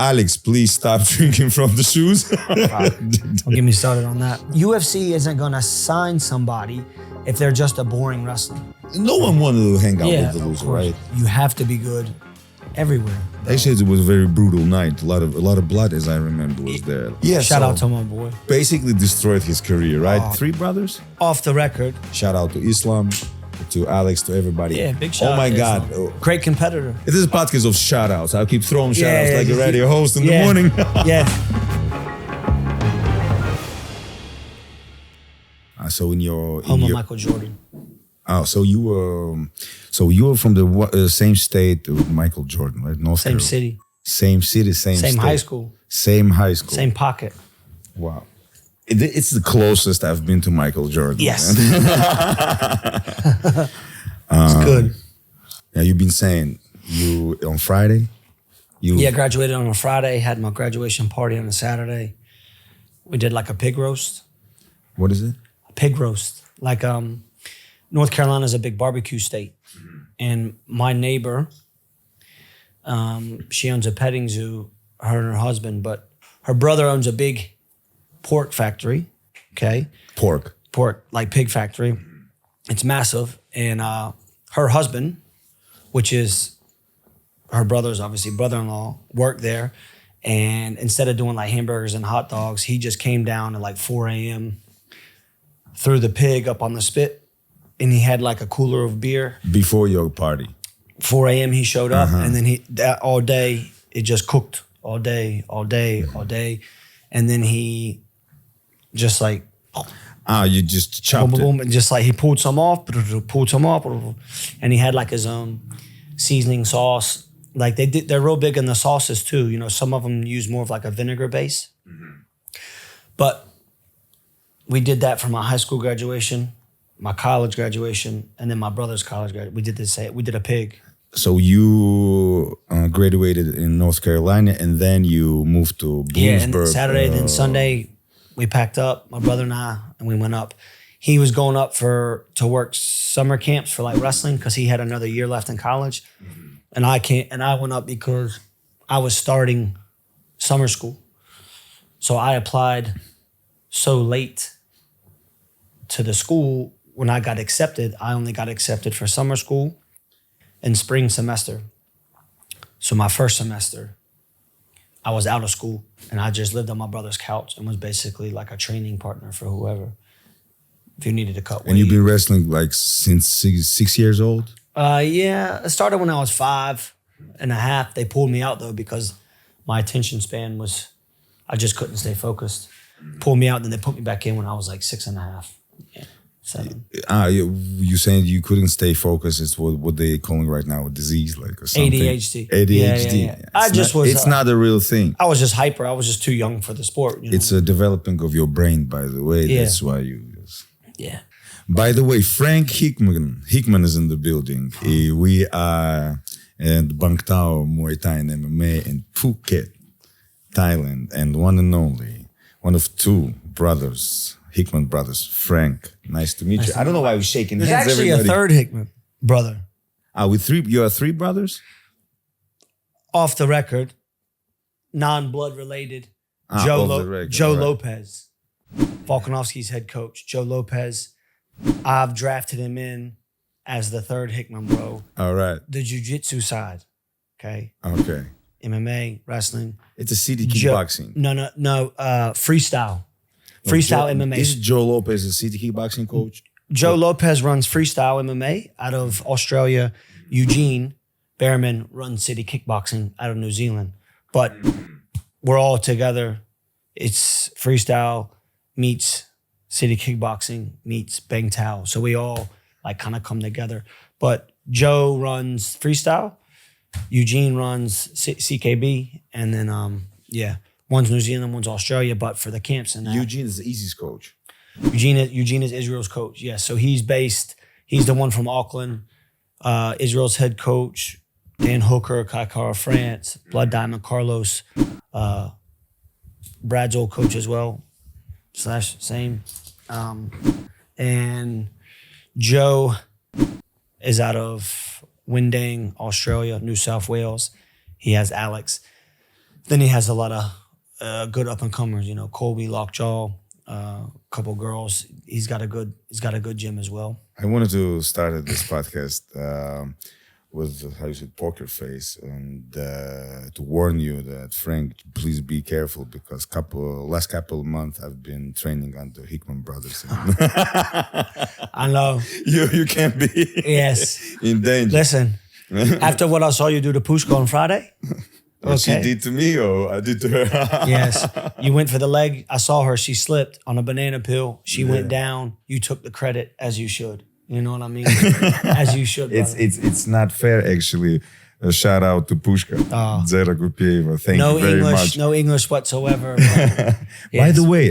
Alex, please stop drinking from the shoes. Don't get me started on that. UFC isn't gonna sign somebody if they're just a boring wrestler. No one wanted to hang out Yeah, with the of loser, course. right? You have to be good everywhere. They said it was a very brutal night. A lot of blood, as I remember, was there. Yeah. Shout out to my boy. Basically destroyed his career, right? Oh. 3 brothers. Off the record. Shout out to Islam, to Alex, to everybody. Yeah, big shout Oh out my to God. Islam. Great competitor. It is a podcast of shout outs. I'll keep throwing shout outs Yeah, like a just radio host in yeah. the morning. Yeah. So in your Home of Michael Jordan. Oh, so you were from the same state with Michael Jordan, right? North Same Carolina. city. Same city, same Same state. high school. Same high school. Same pocket. Wow. It's the closest I've been to Michael Jordan. Yes. Man. It's good. Yeah, you've been saying you on Friday. Yeah, graduated on a Friday. Had my graduation party on a Saturday. We did like a pig roast. What is it? A pig roast. Like North Carolina is a big barbecue state, and my neighbor, she owns a petting zoo. Her and her husband, but her brother owns a big pork factory. Okay, pork like pig factory. It's massive, and her husband, which is her brother's obviously brother-in-law, worked there. And instead of doing like hamburgers and hot dogs, he just came down at like 4 a.m., threw the pig up on the spit, and he had like a cooler of beer. Before your party. 4 a.m. he showed up, and then all day, it just cooked all day. And then he just like... you just chopped boom, boom, it. boom, and just like he pulled some off, and he had like his own seasoning sauce. Like they're real big in the sauces too. You know, some of them use more of like a vinegar base. But we did that for my high school graduation, my college graduation, and then my brother's college graduation. We did a pig. So you graduated in North Carolina, and then you moved to Bloomsburg. Yeah, and Saturday, then Sunday, we packed up, my brother and we went up. He was going up to work summer camps for like wrestling because he had another year left in college. And I went up because I was starting summer school. So I applied so late to the school. When I got accepted, I only got accepted for summer school and spring semester. So my first semester, I was out of school and I just lived on my brother's couch and was basically like a training partner for whoever. If you needed to cut weight. And you've been wrestling like since 6 years old? Yeah, it started when I was 5.5. They pulled me out though because my attention span I just couldn't stay focused. Pulled me out, then they put me back in when I was like 6.5. Yeah, 7. You saying you couldn't stay focused? It's what they calling right now a disease, like or something. ADHD. ADHD. Yeah. It's not a real thing. I was just hyper. I was just too young for the sport. You know? It's a developing of your brain, by the way. Yeah. That's why you. Yeah. By the way, Frank Hickman is in the building. We are at Ban Tao Muay Thai and MMA in Phuket, Thailand, and one and only, one of 2 brothers, Hickman brothers, Frank. Nice to meet you. I don't know why we're shaking hands. There's actually everybody. a third Hickman brother. With 3, you are 3 brothers? Off the record, non-blood related, Off the record, Joe right. Lopez, Volkanovski's head coach. Joe Lopez, I've drafted him in as the third Hickman bro. All right. The jiu-jitsu side, okay? Okay. MMA, wrestling. It's a city kickboxing. No, freestyle. Freestyle MMA. Is Joe Lopez a city kickboxing coach? Joe Lopez runs freestyle MMA out of Australia. Eugene Behrman runs city kickboxing out of New Zealand. But we're all together. It's freestyle meets city kickboxing meets Ban Tao. So we all like kind of come together. But Joe runs freestyle. Eugene runs CKB. And then, one's New Zealand, one's Australia. But for the camps and that. Eugene is the easiest coach. Eugene is Israel's coach. Yes. So he's the one from Auckland. Israel's head coach. Dan Hooker, Kaikara, France. Blood Diamond, Carlos. Brad's old coach as well. / same. And Joe is out of Windang, Australia, New South Wales. He has Alex. Then he has a lot of good up and comers. You know, Colby, Lockjaw, a couple girls. He's got a good gym as well. I wanted to start this podcast with how you said poker face, and to warn you that Frank, please be careful, because last couple of months I've been training under Hickman brothers. I know you can't be in danger. Listen, after what I saw you do to Pushko on Friday. What she did to me or I did to her? Yes. You went for the leg. I saw her. She slipped on a banana peel. She went down. You took the credit, as you should. You know what I mean? As you should, brother. It's not fair, actually. A shout out to Pushka. Zera Gupieva. Thank you very much. No English whatsoever. By the way,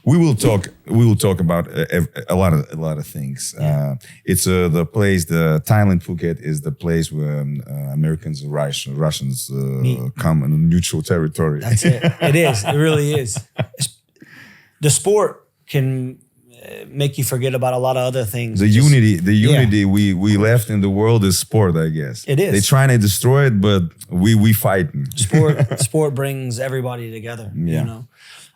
we will talk about a lot of things. Yeah. It's the place, the Thailand Phuket is the place where Americans and Russians come in neutral territory. That's it. It is. It really is. The sport can make you forget about a lot of other things. The unity we left in the world is sport, I guess. It is. They trying to destroy it, but we fighting. Sport brings everybody together. Yeah. You know,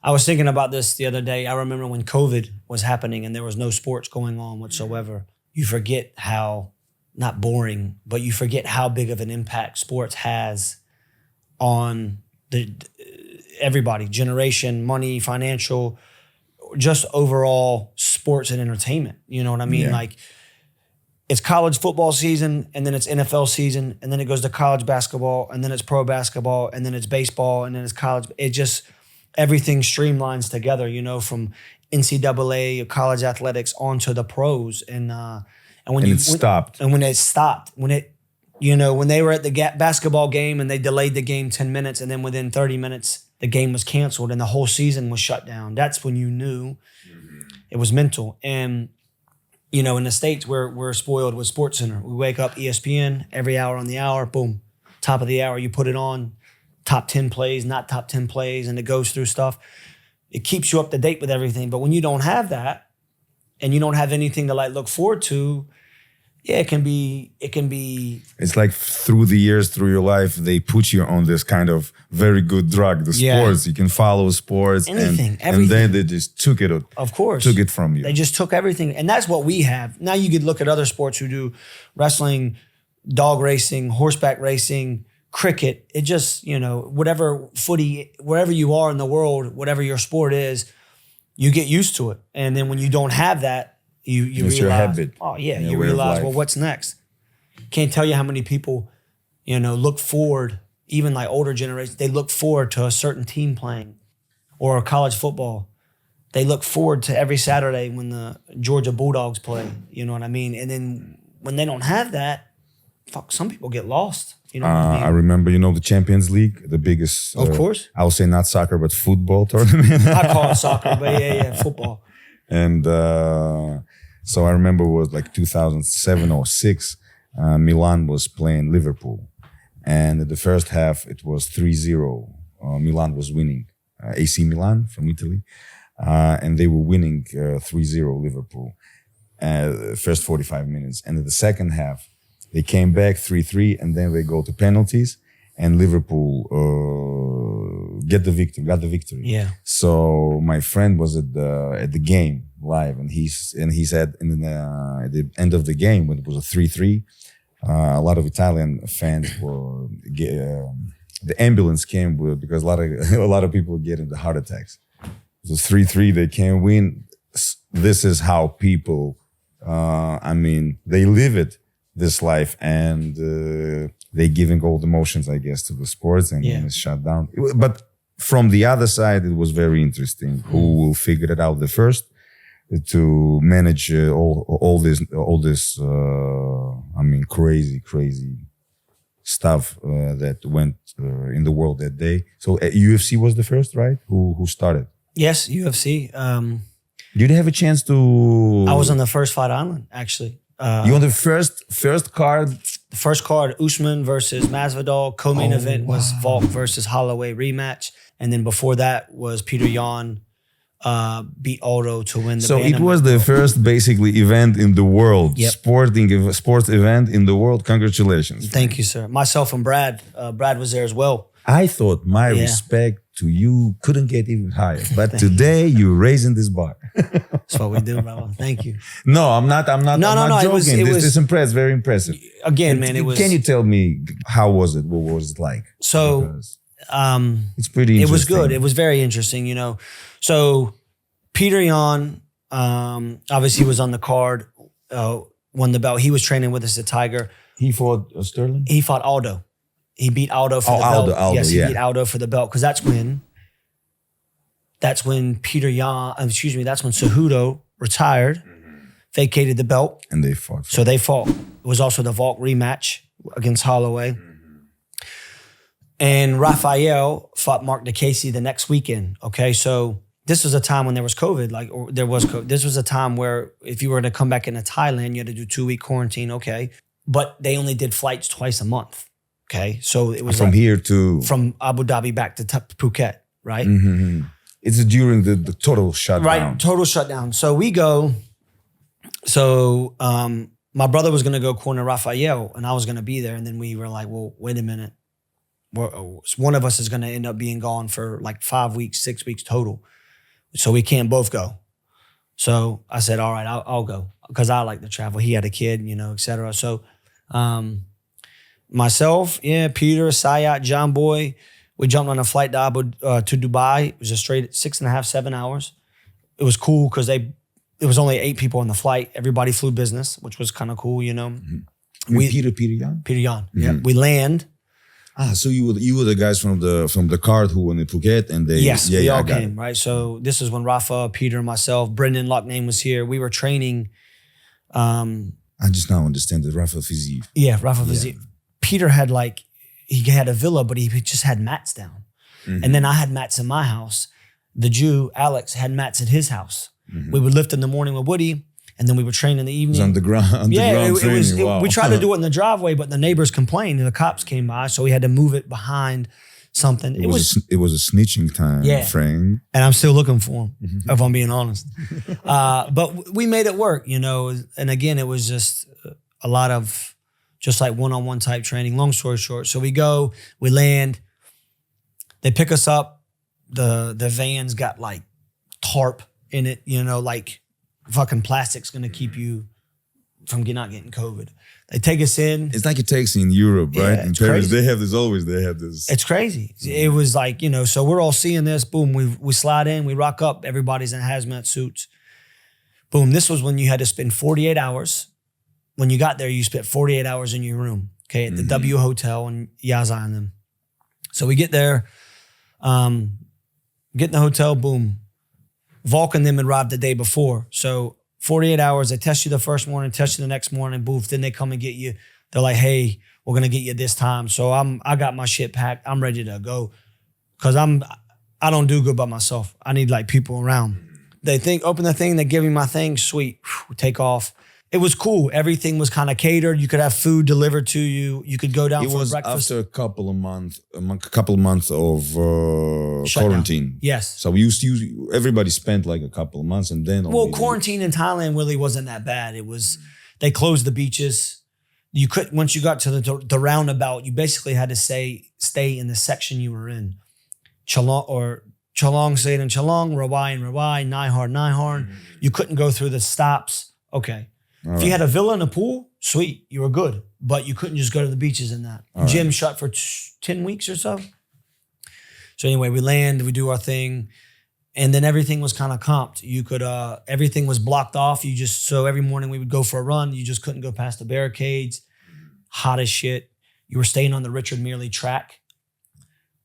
I was thinking about this the other day. I remember when COVID was happening and there was no sports going on whatsoever. You forget how, not boring, but you forget how big of an impact sports has on everybody, generation, money, financial, just overall sports and entertainment. You know what I mean? Yeah. Like, it's college football season, and then it's NFL season, and then it goes to college basketball, and then it's pro basketball, and then it's baseball, and then it's college. It just, everything streamlines together, you know, from NCAA, college athletics onto the pros. And when it stopped. And when it stopped, when they were at the basketball game and they delayed the game 10 minutes, and then within 30 minutes, the game was canceled and the whole season was shut down. That's when you knew it was mental. And, you know, in the States, we're spoiled with SportsCenter. We wake up, ESPN, every hour on the hour, boom, top of the hour, you put it on, top 10 plays, not top 10 plays, and it goes through stuff. It keeps you up to date with everything. But when you don't have that and you don't have anything to like look forward to, it can be. It's like through the years, through your life, they put you on this kind of very good drug, the sports. You can follow sports. Anything, everything. And then they just took it. Of course. Took it from you. They just took everything. And that's what we have. Now you could look at other sports who do wrestling, dog racing, horseback racing, cricket. It just, you know, whatever footy, wherever you are in the world, whatever your sport is, you get used to it. And then when you don't have that, you realize, your habit. Oh yeah, you realize, well, what's next? Can't tell you how many people, you know, look forward, even like older generations, they look forward to a certain team playing or college football. They look forward to every Saturday when the Georgia Bulldogs play, you know what I mean? And then when they don't have that, some people get lost. You know what I mean? I remember, you know, the Champions League, the biggest. Of course. I would say not soccer, but football tournament. I call it soccer, but yeah, football. And so I remember it was like 2007 or 6, Milan was playing Liverpool. And in the first half, it was 3-0. Milan was winning. AC Milan from Italy. And they were winning 3-0 Liverpool. First 45 minutes. And in the second half, they came back 3-3, and then they go to penalties. And Liverpool got the victory. Yeah. So my friend was at the game live, and he said at the end of the game when it was a 3-3, a lot of Italian fans were the ambulance came because a lot of people were getting the heart attacks. It was 3-3. They can't win. This is how people. They live it, this life, and. They giving all the emotions, I guess, to the sports, and then it's shut down. But from the other side, it was very interesting. Who will figure it out the first to manage all this crazy stuff that went in the world that day. So UFC was the first, right? Who started? Yes, UFC. Did you have a chance to? I was on the first Fight Island, actually. You on the first card? The first card, Usman versus Masvidal. Co-main event was Volk versus Holloway rematch. And then before that was Peter Yan beat Aldo to win the So it was the first basically event in the world. Yep. Sports event in the world. Congratulations. Thank you, sir. Myself and Brad. Brad was there as well. I thought my respect to you couldn't get even higher. But today you're raising this bar. That's what we do, brother. Thank you. No, I'm not joking. This is impressive, very impressive. Again, man, it was. Can you tell me how was it? What was it like? So, because it's pretty interesting. It was good. It was very interesting, you know. So Peter Yan, obviously was on the card, won the belt. He was training with us at Tiger. He fought Sterling? He fought Aldo. He beat Aldo for the belt. Aldo, yes, he beat Aldo for the belt because that's when Peter Yan, that's when Cejudo retired, vacated the belt. And they fought. So they fought. It was also the Volk rematch against Holloway. And Rafael fought Mark DeCasey the next weekend. Okay, so this was a time when there was COVID. This was a time where if you were to come back into Thailand, you had to do 2-week quarantine. Okay, but they only did flights twice a month. Okay, so it was from Abu Dhabi back to Phuket, right? Mm-hmm. It's during the total shutdown. Right, total shutdown. So we go. So my brother was going to go corner Rafael, and I was going to be there. And then we were like, well, wait a minute. One of us is going to end up being gone for like 5 weeks, 6 weeks total. So we can't both go. So I said, all right, I'll go because I like to travel. He had a kid, you know, et cetera. So myself, Peter, Sayat, John Boy, we jumped on a flight to Dubai. It was a straight 6.5, 7 hours. It was cool because it was only 8 people on the flight. Everybody flew business, which was kind of cool, you know. Mm-hmm. Peter Yan? Peter Yan, yeah. We land. So you were the guys from the card who went in Phuket and they we all came, right? So this is when Rafa, Peter, myself, Brendan Lockname was here. We were training. I just now understand the Rafa Physique. Yeah, Rafa Physique. Peter had he had a villa, but he just had mats down. Mm-hmm. And then I had mats in my house. The Jew, Alex, had mats at his house. Mm-hmm. We would lift in the morning with Woody, and then we would train in the evening. It was underground training. Wow. We tried to do it in the driveway, but the neighbors complained and the cops came by, so we had to move it behind something. It was a snitching time, Frank. And I'm still looking for him, if I'm being honest. But we made it work, you know. And again, it was just a lot of just like one-on-one type training. Long story short, so we go, we land, they pick us up. The van's got like tarp in it, you know, like fucking plastic's gonna keep you from not getting COVID. They take us in. It's like a taxi in Europe, right? In Paris, crazy. They have this. It's crazy. It was like, you know, so we're all seeing this. Boom, we slide in, we rock up. Everybody's in hazmat suits. Boom, this was when you had to spend 48 hours. When you got there, you spent 48 hours in your room, okay, at the W Hotel in Yazan and them. So we get there, get in the hotel, boom. Volk and them had arrived the day before. So 48 hours, they test you the first morning, test you the next morning, boof, then they come and get you. They're like, hey, we're gonna get you this time. So I got my shit packed. I'm ready to go. Cause I don't do good by myself. I need like people around. They open the thing, they give me my thing, sweet, take off. It was cool. Everything was kind of catered. You could have food delivered to you. You could go down for breakfast. It was after a couple of months of quarantine. Yes. So everybody spent like a couple of months and then. Well, quarantine in Thailand really wasn't that bad. It was, they closed the beaches. You could, once you got to the roundabout, you basically had to stay in the section you were in. Chalong stayed in Chalong, Rawai in Rawai, Nihar. You couldn't go through the stops. Okay. If you had a villa and a pool, sweet, you were good. But you couldn't just go to the beaches and that. Gym shut for 10 weeks or so. So anyway, we land, we do our thing. And then everything was kind of comped. You could, everything was blocked off. So every morning we would go for a run. You just couldn't go past the barricades. Hot as shit. You were staying on the Richard Mearley track.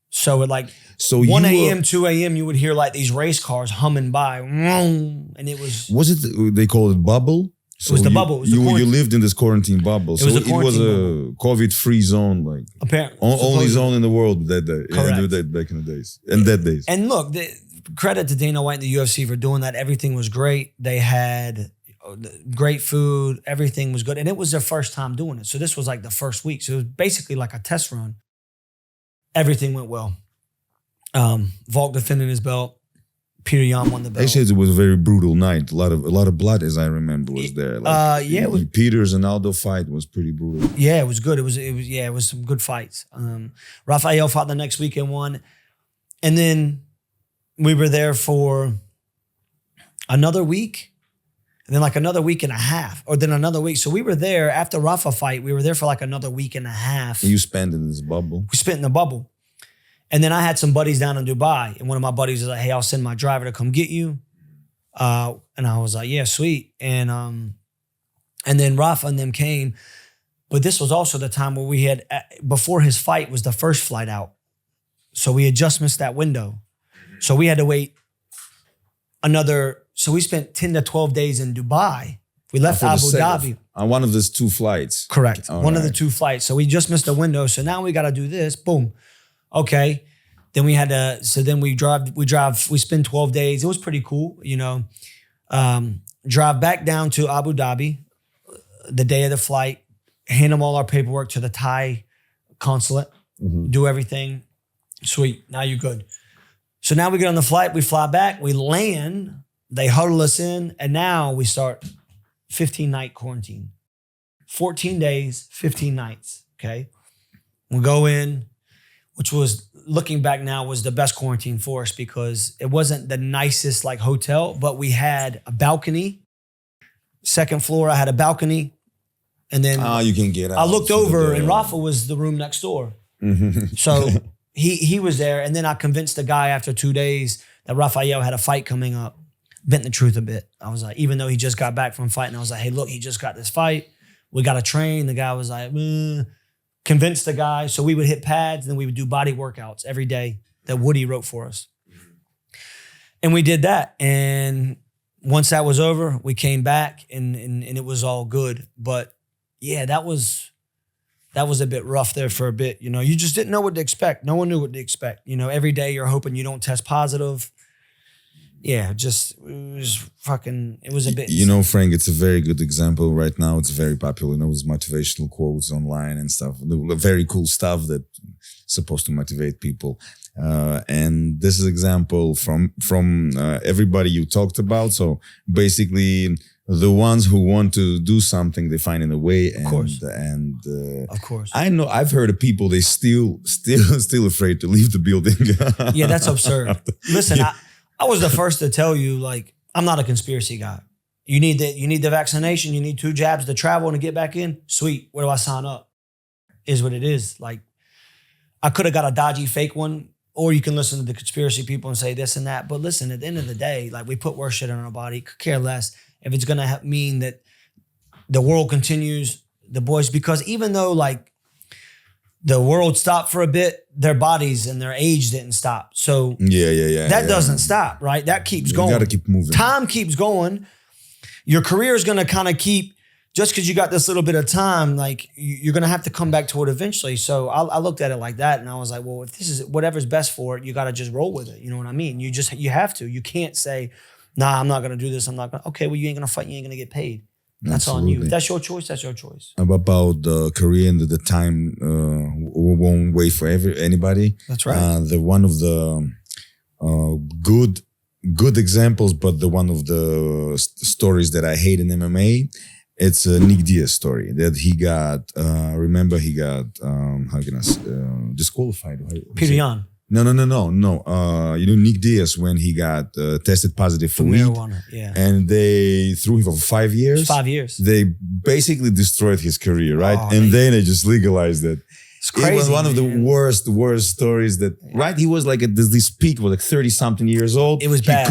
So at 1 a.m., 2 a.m., you would hear like these race cars humming by. And it was... Was it, they called it bubble? So it was the bubble. It was you lived in this quarantine bubble. So it was a COVID-free zone, like apparently only zone in the world that day. Correct. That back in the days. And that days. And look, credit to Dana White and the UFC for doing that. Everything was great. They had great food. Everything was good. And it was their first time doing it. So this was like the first week. So it was basically like a test run. Everything went well. Volk defended his belt. Peter Yan won the belt. They said it was a very brutal night. A lot of blood, as I remember, was there. Like, yeah, it was, Peter's and Aldo fight was pretty brutal. Yeah, it was good. It was some good fights. Rafael fought the next week and won, and then we were there for another week, and then like another week and a half, or then another week. So we were there after Rafa fight. We were there for like another week and a half. You spent in this bubble. We spent in the bubble. And then I had some buddies down in Dubai, and one of my buddies was like, "Hey, I'll send my driver to come get you." And I was like, "Yeah, sweet." And then Rafa and them came, but this was also the time where we had before his fight was the first flight out, so we had just missed that window, so we had to wait another. So we spent 10 to 12 days in Dubai. We left Abu Dhabi on one of those two flights. Correct, All one of right. the two flights. So we just missed the window. So now we got to do this. Boom. Okay. Then we had to, so then we spend 12 days. It was pretty cool, you know. Drive back down to Abu Dhabi the day of the flight, hand them all our paperwork to the Thai consulate, do everything. Sweet, now you're good. So now we get on the flight, we fly back, we land, they huddle us in, and now we start 15-night quarantine. 14 days, 15 nights, okay? We go in, which was, looking back now, was the best quarantine for us because it wasn't the nicest like hotel, but we had a balcony. Second floor, I had a balcony. And then you can get out. I looked over and Rafa was the room next door. So he was there. And then I convinced the guy after 2 days that Rafael had a fight coming up. Bent the truth a bit. I was like, even though he just got back from fighting, I was like, hey, look, he just got this fight. We got to train. The guy was like, convinced the guy. So we would hit pads and then we would do body workouts every day that Woody wrote for us. And we did that. And once that was over, we came back and it was all good. But yeah, that was a bit rough there for a bit. You know, you just didn't know what to expect. No one knew what to expect. You know, every day you're hoping you don't test positive. Yeah, it was a bit. You know, Frank, it's a very good example right now. It's very popular. You know, with motivational quotes online and stuff. Very cool stuff that's supposed to motivate people. And this is example from everybody you talked about. So basically, the ones who want to do something, they find in a way. And, of course. And of course. I know I've heard of people they still afraid to leave the building. Yeah, that's absurd. Listen, I was the first to tell you, like, I'm not a conspiracy guy. You need the vaccination. You need 2 jabs to travel and to get back in. Sweet. Where do I sign up? Is what it is. Like, I could have got a dodgy fake one, or you can listen to the conspiracy people and say this and that. But listen, at the end of the day, like, we put worse shit on our body. Could care less if it's gonna mean that the world continues. The boys, because even though like the world stopped for a bit, their bodies and their age didn't stop. So that doesn't stop, right? That keeps going. You gotta keep moving. Time keeps going. Your career is gonna kind of keep, just because you got this little bit of time, like you're gonna have to come back to it eventually. So I looked at it like that, and I was like, well, if this is whatever's best for it, you gotta just roll with it. You know what I mean? You have to. You can't say, nah, I'm not gonna do this. I'm not gonna. Okay, well, you ain't gonna fight. You ain't gonna get paid. That's on you. If that's your choice, that's your choice. About the career and the time won't wait for anybody. That's right. The one of the good examples, but the one of the stories that I hate in MMA, it's a Nick Diaz story that he got. Remember, he got disqualified. Peter Yan. No. You know, Nick Diaz, when he got tested positive for weed, marijuana, yeah, and they threw him for 5 years. 5 years. They basically destroyed his career, right? Oh, and then they just legalized it. It's crazy. It was one of the worst stories that, right? He was like at this peak, was like 30-something years old. It was bad.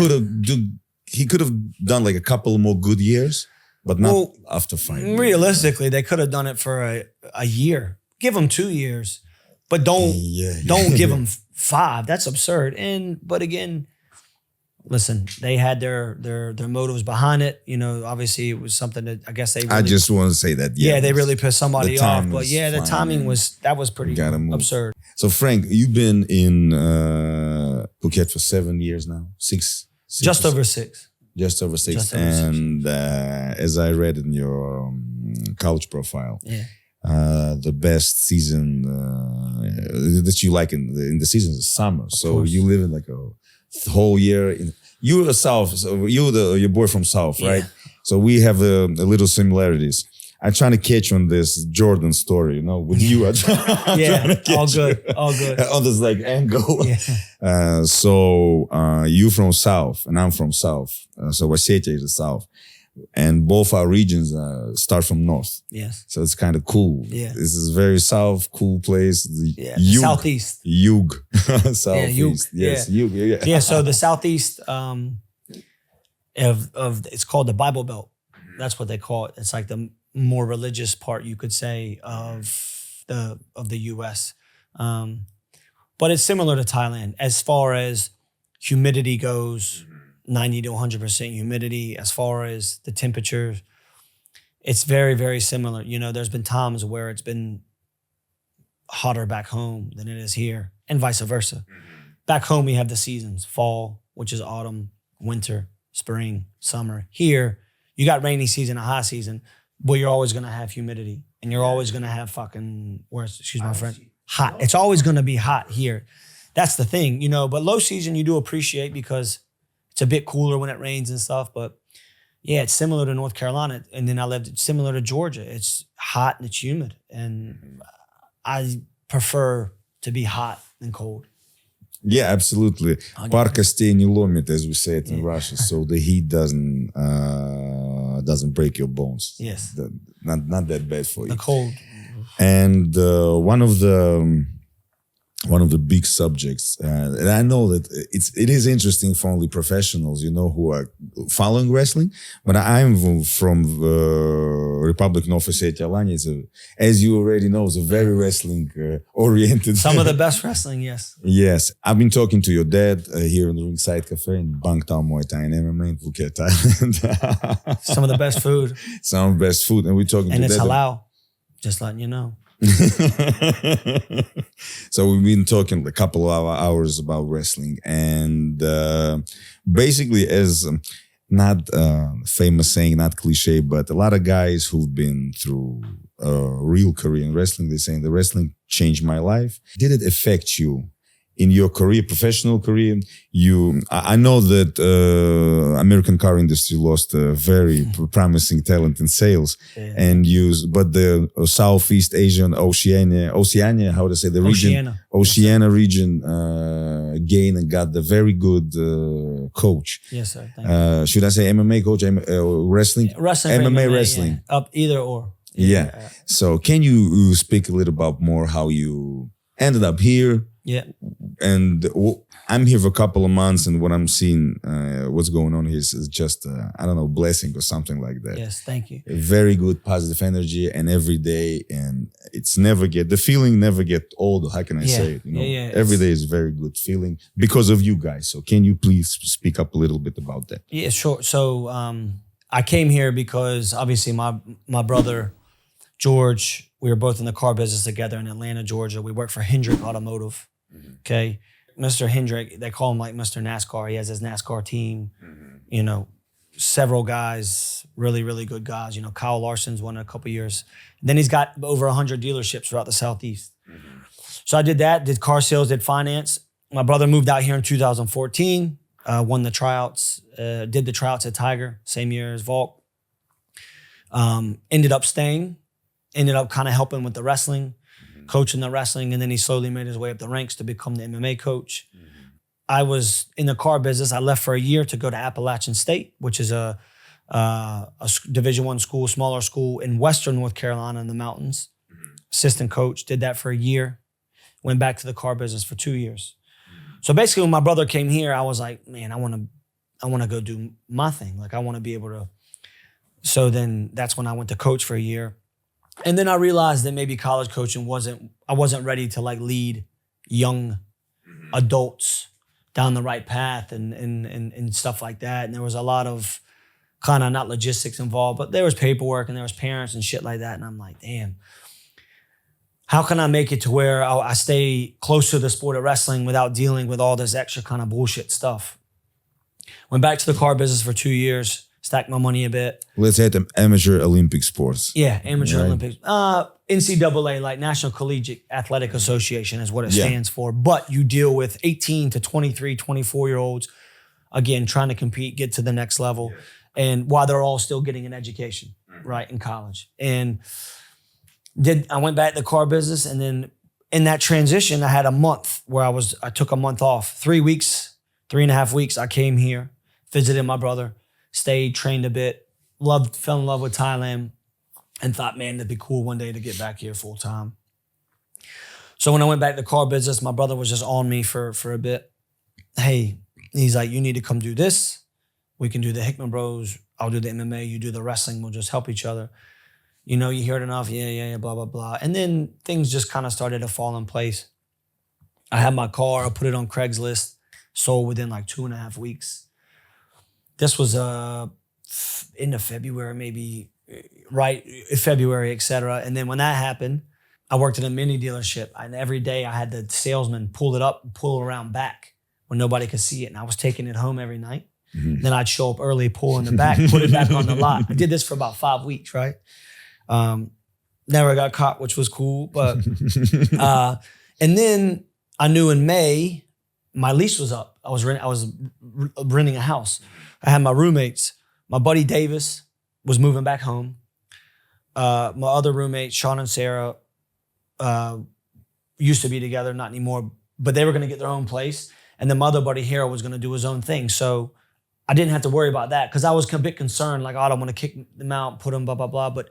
He could have done like a couple more good years, but not after 5 years. Realistically, they could have done it for a year. Give them 2 years, but don't give them 5. That's absurd. But again, listen, they had their motives behind it. You know, obviously it was something that I guess they really, I just want to say that. Yeah, they really pissed somebody off. But yeah, the timing was pretty absurd. So Frank, you've been in Phuket for 7 years now. Six Just over 6. Just over 6. And as I read in your college profile, the best season that you like in the season is summer. So you live in like a whole year. you're a South, so your boy from South, right? So we have a little similarities. I'm trying to catch on this Jordan story, you know, with you. I'm trying to catch all good. On this like angle. So you from South and I'm from South. So Ossetia is the South. And both our regions start from North. Yes. So it's kind of cool. Yeah. This is very South, cool place. Southeast. Yug. Southeast. Yeah, yes, Yug. Yeah. Yeah, so the Southeast of it's called the Bible Belt. That's what they call it. It's like the more religious part, you could say, of the US. But it's similar to Thailand as far as humidity goes. 90 to 100% humidity. As far as the temperature, it's very, very similar. You know, there's been times where it's been hotter back home than it is here, and vice versa. Back home, we have the seasons: fall, which is autumn, winter, spring, summer. Here, you got rainy season, a high season, but you're always gonna have humidity, and you're always gonna have excuse my friend, hot. It's always gonna be hot here. That's the thing, you know. But low season, you do appreciate because it's a bit cooler when it rains and stuff, but yeah, it's similar to North Carolina. And then I lived similar to Georgia. It's hot and it's humid. And I prefer to be hot than cold. Yeah, absolutely. Пар костей не ломит, as we say it in Russia. So the heat doesn't break your bones. Yes. Not that bad for you. The cold. And one of the big subjects, and I know that it is interesting for only professionals, you know, who are following wrestling. But I'm from Republic of North Ossetia, Alania. As you already know, it's a very wrestling oriented. Some of the best wrestling, yes. Yes, I've been talking to your dad here in the Ringside Cafe in Ban Tao, Muay Thai and MMA in Phuket, Thailand. Some of the best food. Some of the best food, and we're talking. And to it's dad. halal, just letting you know. So we've been talking a couple of hours about wrestling, and basically, as not famous saying, not cliche, but a lot of guys who've been through a real career in wrestling, they're saying the wrestling changed my life. Did it affect you in your career, professional career? I know that American car industry lost a very promising talent in sales, but the Southeast Asian, Oceania, how to say the region, Oceania region, gained and got the very good coach. Yes, sir. Thank you. Should I say MMA coach, wrestling? MMA wrestling. Yeah. Up either or. Yeah. So can you speak a little about more how you ended up here? Yeah. And I'm here for a couple of months, and what I'm seeing, what's going on here is just, I don't know, blessing or something like that. Yes, thank you. A very good positive energy, and every day, and the feeling never get old. How can I say it? You know, every day is a very good feeling because of you guys. So can you please speak up a little bit about that? Yeah, sure. So I came here because obviously my brother, George, we were both in the car business together in Atlanta, Georgia. We worked for Hendrick Automotive. Okay. Mr. Hendrick, they call him like Mr. NASCAR. He has his NASCAR team, you know, several guys, really, really good guys. You know, Kyle Larson's won a couple years. Then he's got over 100 dealerships throughout the Southeast. So I did that, did car sales, did finance. My brother moved out here in 2014, won the tryouts, did the tryouts at Tiger, same year as Volk. Ended up staying, ended up kind of helping with the wrestling, coaching the wrestling, and then he slowly made his way up the ranks to become the MMA coach. I was in the car business. I left for a year to go to Appalachian State, which is a Division I school, smaller school in Western North Carolina in the mountains. Assistant coach, did that for a year. Went back to the car business for 2 years. So basically, when my brother came here, I was like, man, I want to go do my thing. Like I want to be able to. So then that's when I went to coach for a year. And then I realized that maybe college coaching I wasn't ready to like lead young adults down the right path and stuff like that. And there was a lot of kind of not logistics involved, but there was paperwork and there was parents and shit like that. And I'm like, damn, how can I make it to where I stay close to the sport of wrestling without dealing with all this extra kind of bullshit stuff? Went back to the car business for 2 years. Stacked my money a bit. Let's say amateur Olympic sports. Yeah, amateur Olympics. NCAA, like National Collegiate Athletic Association is what it stands for. But you deal with 18 to 23, 24-year-olds again, trying to compete, get to the next level, and while they're all still getting an education, right, in college. And I went back to the car business, and then in that transition, I had a month where I took a month off. 3 weeks, 3.5 weeks, I came here, visited my brother, stayed, trained a bit, fell in love with Thailand, and thought, man, it'd be cool one day to get back here full time. So when I went back to the car business, my brother was just on me for a bit. Hey, he's like, you need to come do this. We can do the Hickman Bros. I'll do the MMA. You do the wrestling. We'll just help each other. You know, you hear it enough. Yeah, blah, blah, blah. And then things just kind of started to fall in place. I had my car. I put it on Craigslist. Sold within like 2.5 weeks. This was end of February, maybe, right? February, et cetera. And then when that happened, I worked at a mini dealership. And every day I had the salesman pull it up and pull it around back when nobody could see it. And I was taking it home every night. Mm-hmm. Then I'd show up early, pull in the back, put it back on the lot. I did this for about 5 weeks, right? Never got caught, which was cool. But and then I knew in May, my lease was up. I was renting a house. I had my roommates. My buddy Davis was moving back home. My other roommates, Sean and Sarah, used to be together, not anymore, but they were going to get their own place. And then my other buddy Harold was going to do his own thing. So I didn't have to worry about that because I was a bit concerned, like, oh, I don't want to kick them out, put them, blah, blah, blah. But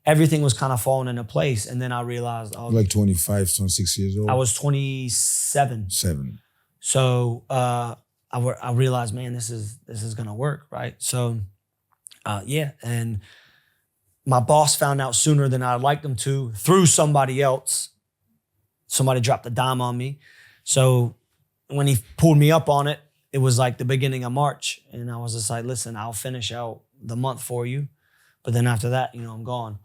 everything was kind of falling into place. And then I realized I was like 25, 26 years old. I was 27. So I realized, man, this is gonna work, right? So and my boss found out sooner than I'd like them to through somebody else. Somebody dropped a dime on me. So when he pulled me up on it, it was like the beginning of March. And I was just like, listen, I'll finish out the month for you. But then after that, I'm gone.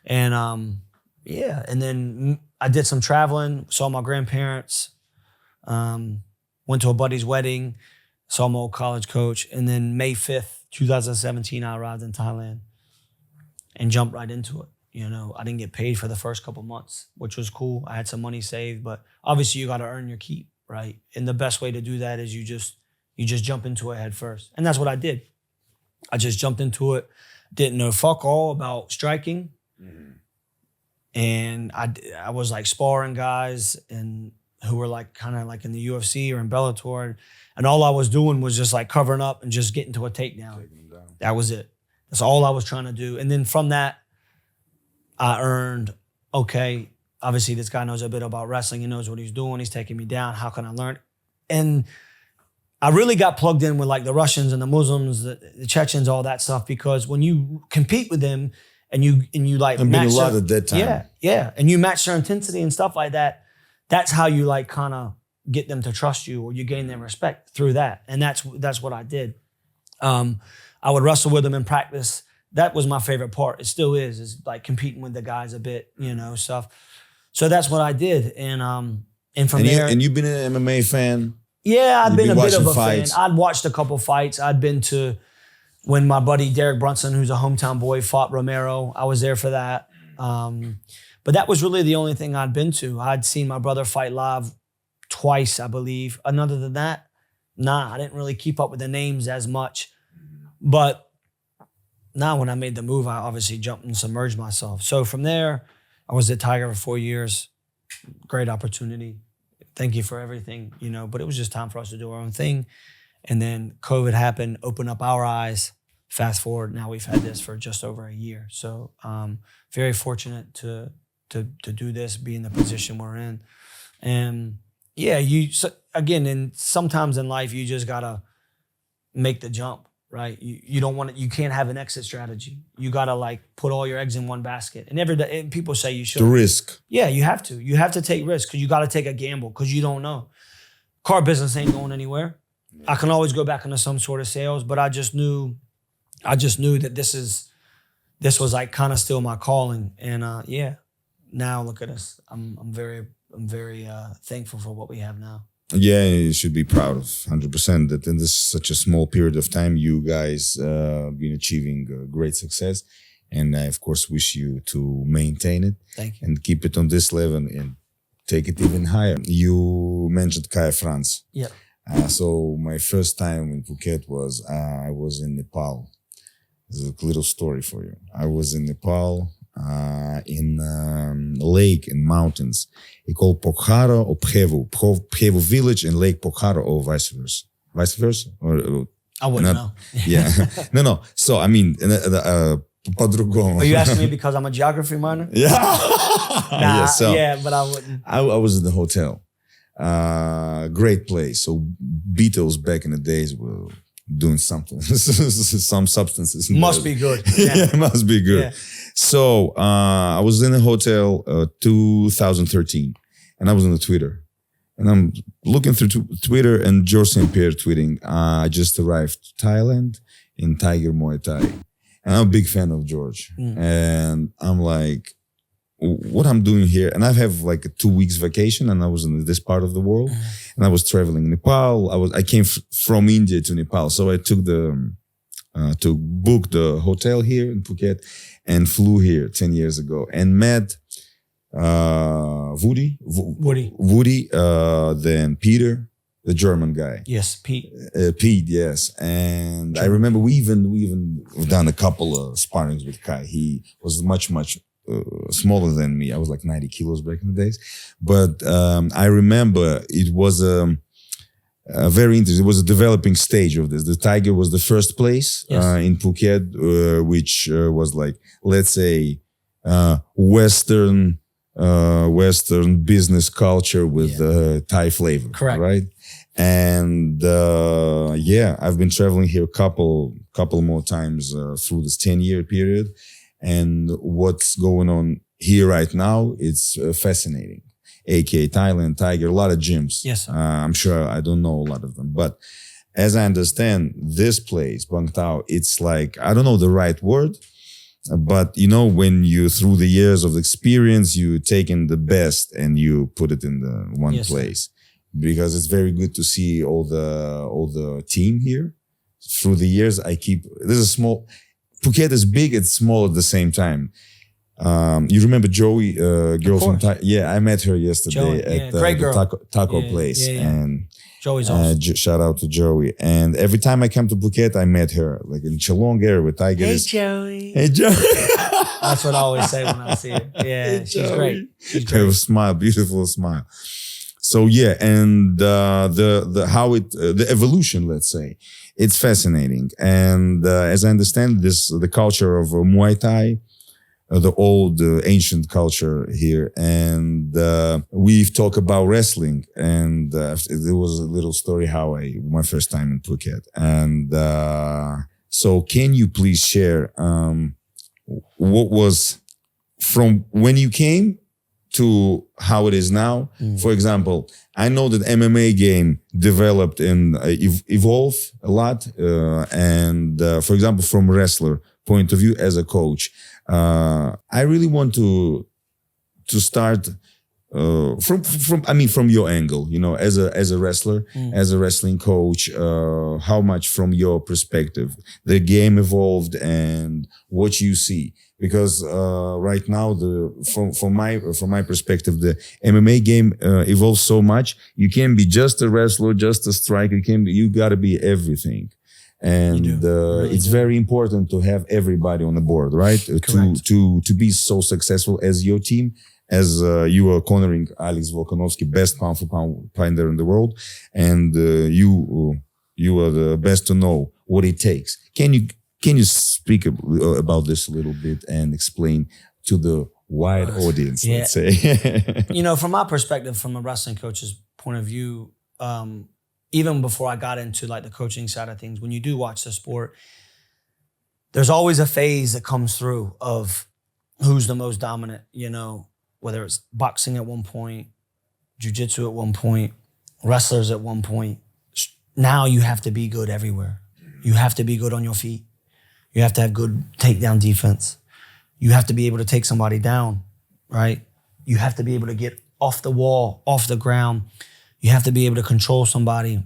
And and then I did some traveling, saw my grandparents, went to a buddy's wedding, saw my old college coach. And then May 5th, 2017, I arrived in Thailand and jumped right into it. I didn't get paid for the first couple months, which was cool. I had some money saved, but obviously you got to earn your keep, right? And the best way to do that is you just jump into it head first. And that's what I did. I just jumped into it, didn't know fuck all about striking. Mm-hmm. And I was like sparring guys and who were like kind of like in the UFC or in Bellator. And all I was doing was just like covering up and just getting to a takedown. That was it. That's all I was trying to do. And then from that, I earned, okay, obviously this guy knows a bit about wrestling. He knows what he's doing. He's taking me down. How can I learn? And I really got plugged in with like the Russians and the Muslims, the Chechens, all that stuff, because when you compete with them and you like match a lot at that time. Yeah. And you match their intensity and stuff like that, that's how you like kind of get them to trust you, or you gain their respect through that. And that's what I did. I would wrestle with them in practice. That was my favorite part. It still is like competing with the guys a bit, stuff. So that's what I did. And from there. And you've been an MMA fan? Yeah, I've been a bit of a fan. I'd watched a couple fights. I'd been to when my buddy Derek Brunson, who's a hometown boy, fought Romero. I was there for that. But that was really the only thing I'd been to. I'd seen my brother fight live twice, I believe. And other than that, I didn't really keep up with the names as much. But now when I made the move, I obviously jumped and submerged myself. So from there, I was at Tiger for 4 years. Great opportunity. Thank you for everything, but it was just time for us to do our own thing. And then COVID happened, opened up our eyes. Fast forward, now we've had this for just over a year. So very fortunate to do this, be in the position we're in. And and sometimes in life, you just gotta make the jump, right? You don't want to, you can't have an exit strategy. You gotta like put all your eggs in one basket. And every day, and people say you should. The risk. Yeah, you have to. You have to take risks because you gotta take a gamble because you don't know. Car business ain't going anywhere. I can always go back into some sort of sales, but I just knew that this was like kind of still my calling. And now look at us. I'm very thankful for what we have now. Yeah, you should be proud of 100% that in this such a small period of time, you guys been achieving great success. And I, of course, wish you to maintain it. Thank you. And keep it on this level and take it even higher. You mentioned Kai France. Yeah. So my first time in Phuket was, I was in Nepal. There's a little story for you. I was in Nepal, in lake and mountains. It's called Pokhara or Phevu village and Lake Pokhara or vice versa. Vice versa? Or I wouldn't know. Yeah. No. So, I mean, по-другому. Are you asking me because I'm a geography minor? Yeah. But I wouldn't. I was in the hotel. Great place. So Beatles back in the days were doing something, some substances. Must be good. Yeah, must be good. Yeah. So I was in a hotel 2013 and I was on the Twitter. And I'm looking through Twitter and George St. Pierre tweeting, I just arrived to Thailand in Tiger Muay Thai. And I'm a big fan of George. And I'm like, what I'm doing here? And I have like a 2 weeks vacation and I was in this part of the world. And I was traveling Nepal. I came from India to Nepal. So I took to book the hotel here in Phuket and flew here 10 years ago and met Woody, then Peter, the German guy. Yes, Pete. Pete, yes. And I remember we even done a couple of sparrings with Kai. He was much smaller than me. I was like 90 kilos back in the days. But I remember it was very interesting. It was a developing stage of this. The Tiger was the first place in Phuket, which was like, let's say, Western business culture with Thai flavor. Correct. Right? And I've been traveling here a couple more times through this 10-year period. And what's going on here right now, it's fascinating. aka Thailand, Tiger, a lot of gyms. Yes, sir. I'm sure I don't know a lot of them. But as I understand, this place, Ban Tao, it's like, I don't know the right word, but you know, when you, through the years of experience, you take in the best and you put it in the one place. Because it's very good to see all the team here. Through the years, there's a small, Phuket is big, it's small at the same time. You remember Joey, girl from Thai? Yeah, I met her yesterday at the taco place. And Joey's awesome. Shout out to Joey. And every time I come to Phuket, I met her, like in Chalong area with Tiger. Hey, Joey. Hey, Joey. That's what I always say when I see her. Yeah, hey, she's great. She's great. Her smile, beautiful smile. So yeah, and the evolution, let's say, it's fascinating. And as I understand the culture of Muay Thai, the old ancient culture here, and we've talked about wrestling, and there was a little story how my first time in Phuket, and so can you please share what was from when you came to how it is now? For example, I know that MMA game developed and evolved a lot, and for example, from wrestler point of view as a coach. I really want to start from your angle, you know, as a wrestler, as a wrestling coach, how much from your perspective the game evolved and what you see, because right now from my perspective, the MMA game evolves so much. You can't be just a wrestler, just a striker. You gotta be everything. And it's very important to have everybody on the board, right? To be so successful as your team, as you are cornering Alex Volkanovski, best pound for pound fighter in the world, and you are the best to know what it takes. Can you speak about this a little bit and explain to the wide audience? Let's say, you know, from my perspective, from a wrestling coach's point of view. Even before I got into like the coaching side of things, when you do watch the sport, there's always a phase that comes through of who's the most dominant, you know, whether it's boxing at one point, jiu-jitsu at one point, wrestlers at one point. Now you have to be good everywhere. You have to be good on your feet. You have to have good takedown defense. You have to be able to take somebody down, right? You have to be able to get off the wall, off the ground. You have to be able to control somebody,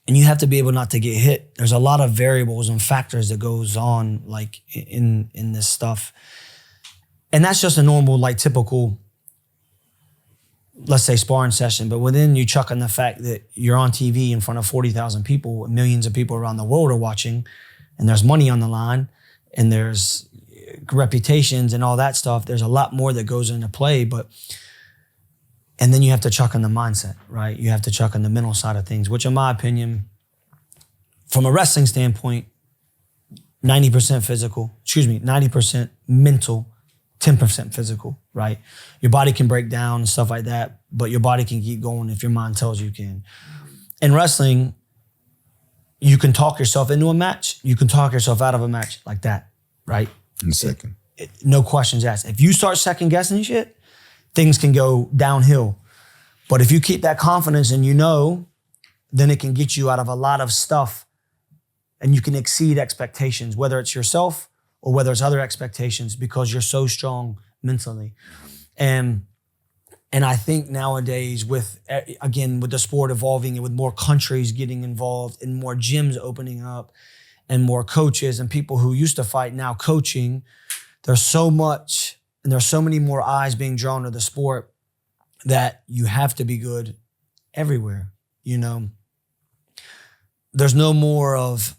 and you have to be able not to get hit. There's a lot of variables and factors that goes on like in this stuff. And that's just a normal, like typical let's say sparring session, but within you chuck in the fact that you're on TV in front of 40,000 people, millions of people around the world are watching, and there's money on the line, and there's reputations and all that stuff. There's a lot more that goes into play, and then you have to chuck in the mindset, right? You have to chuck in the mental side of things, which in my opinion, from a wrestling standpoint, 90% mental, 10% physical, right? Your body can break down and stuff like that, but your body can keep going if your mind tells you can. In wrestling, you can talk yourself into a match. You can talk yourself out of a match like that, right? In a second. No questions asked. If you start second guessing shit, things can go downhill. But if you keep that confidence and then it can get you out of a lot of stuff and you can exceed expectations, whether it's yourself or whether it's other expectations, because you're so strong mentally. And I think nowadays with the sport evolving and with more countries getting involved and more gyms opening up and more coaches and people who used to fight now coaching, there's so much and there's so many more eyes being drawn to the sport that you have to be good everywhere, There's no more of,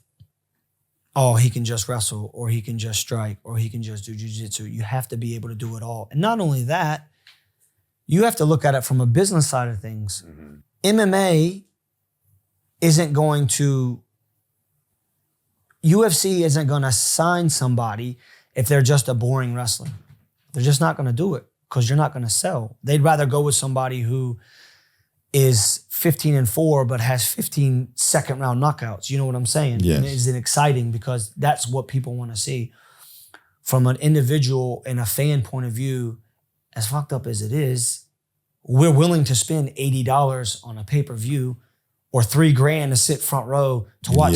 oh, he can just wrestle or he can just strike or he can just do jiu-jitsu. You have to be able to do it all. And not only that, you have to look at it from a business side of things. Mm-hmm. UFC isn't going to sign somebody if they're just a boring wrestler. They're just not going to do it because you're not going to sell. They'd rather go with somebody who is 15-4 but has 15 second round knockouts. You know what I'm saying? Yes. And it isn't exciting because that's what people want to see. From an individual and a fan point of view, as fucked up as it is, we're willing to spend $80 on a pay-per-view or $3,000 to sit front row to watch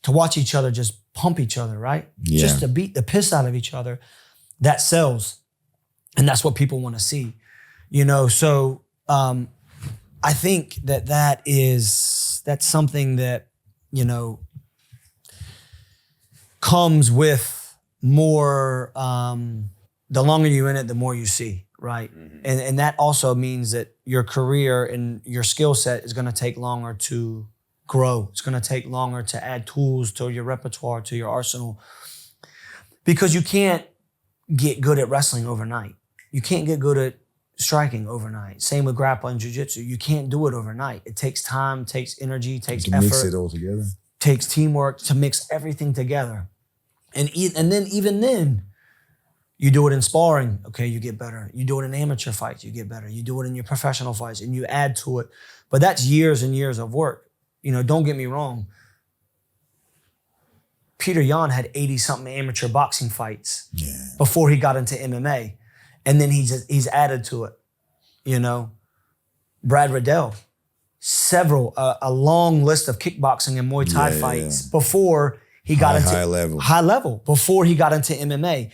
to watch each other just pump each other, right? Yeah. Just to beat the piss out of each other. That sells. And that's what people want to see. So I think that's something that, comes with more, the longer you're in it, the more you see, right? Mm-hmm. And that also means that your career and your skill set is going to take longer to grow. It's going to take longer to add tools to your repertoire, to your arsenal, because you can't get good at wrestling overnight. You can't get good at striking overnight. Same with grappling, jiu-jitsu. You can't do it overnight. It takes time, takes energy, takes effort. Mix it all together. Takes teamwork to mix everything together. And then even then, you do it in sparring, okay, you get better. You do it in amateur fights, you get better. You do it in your professional fights and you add to it. But that's years and years of work. Don't get me wrong. Peter Yan had 80-something amateur boxing fights before he got into MMA. And then he's added to it, Brad Riddell, a long list of kickboxing and Muay Thai fights before he got into high level, before he got into MMA,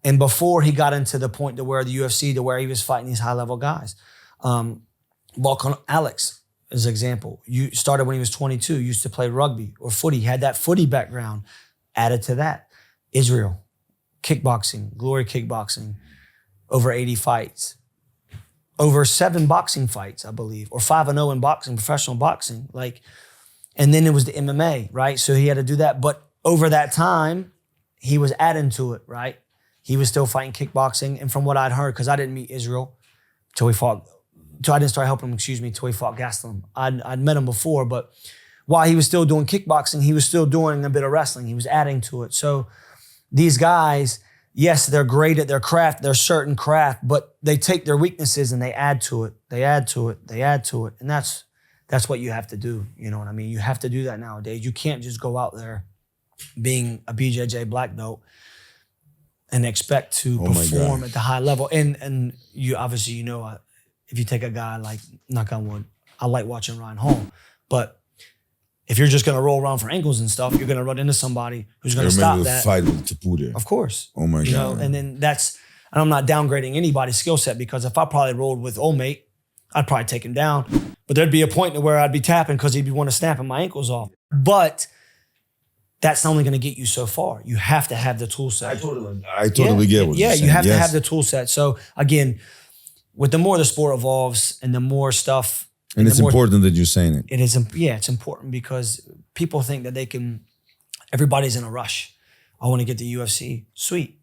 and before he got into the point to where the UFC, to where he was fighting these high level guys. Alex is an example. You started when he was 22, used to play rugby or footy, had that footy background, added to that. Israel, kickboxing, Glory Kickboxing. Over 80 fights, over 7 boxing fights, I believe, or 5-0 in boxing, professional boxing. And then it was the MMA, right? So he had to do that. But over that time, he was adding to it, right? He was still fighting kickboxing. And from what I'd heard, because I didn't meet Israel till I didn't start helping him, till he fought Gastelum. I'd met him before, but while he was still doing kickboxing, he was still doing a bit of wrestling. He was adding to it. So these guys, yes, they're great at their craft, their certain craft, but they take their weaknesses and they add to it. They add to it. They add to it. And that's what you have to do. You know what I mean? You have to do that nowadays. You can't just go out there being a BJJ black belt and expect to perform at the high level. And you obviously, if you take a guy like, knock on wood, I like watching Ryan Hall, but if you're just going to roll around for ankles and stuff, you're going to run into somebody who's going to stop that. Fight with Tapuda. Of course. Oh my God. And then and I'm not downgrading anybody's skill set, because if I probably rolled with Old Mate, I'd probably take him down. But there'd be a point where I'd be tapping because he'd be wanting to snapping my ankles off. But that's only going to get you so far. You have to have the tool set. I totally get what you're saying. You have to have the tool set. So again, with the more the sport evolves and the more stuff. And it's important that you're saying it. It is, yeah, it's important because people think that everybody's in a rush. I want to get to UFC. Sweet.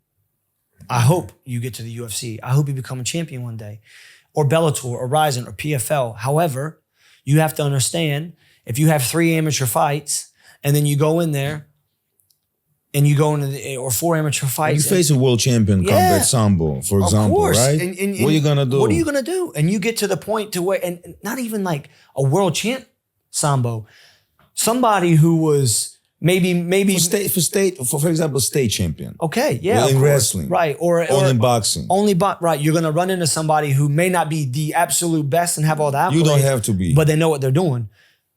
I hope you get to the UFC. I hope you become a champion one day. Or Bellator, or Ryzen, or PFL. However, you have to understand, if you have 3 amateur fights and then you go in there and you go into or 4 amateur fights. You face a world champion, combat sambo, for example, right? And what are you going to do? What are you going to do? And you get to the point to where, and not even like a world champ sambo, somebody who was maybe for example, state champion. Okay, yeah, in wrestling, right, or in boxing, right. You're going to run into somebody who may not be the absolute best and have all the accolades. You don't have to be, but they know what they're doing.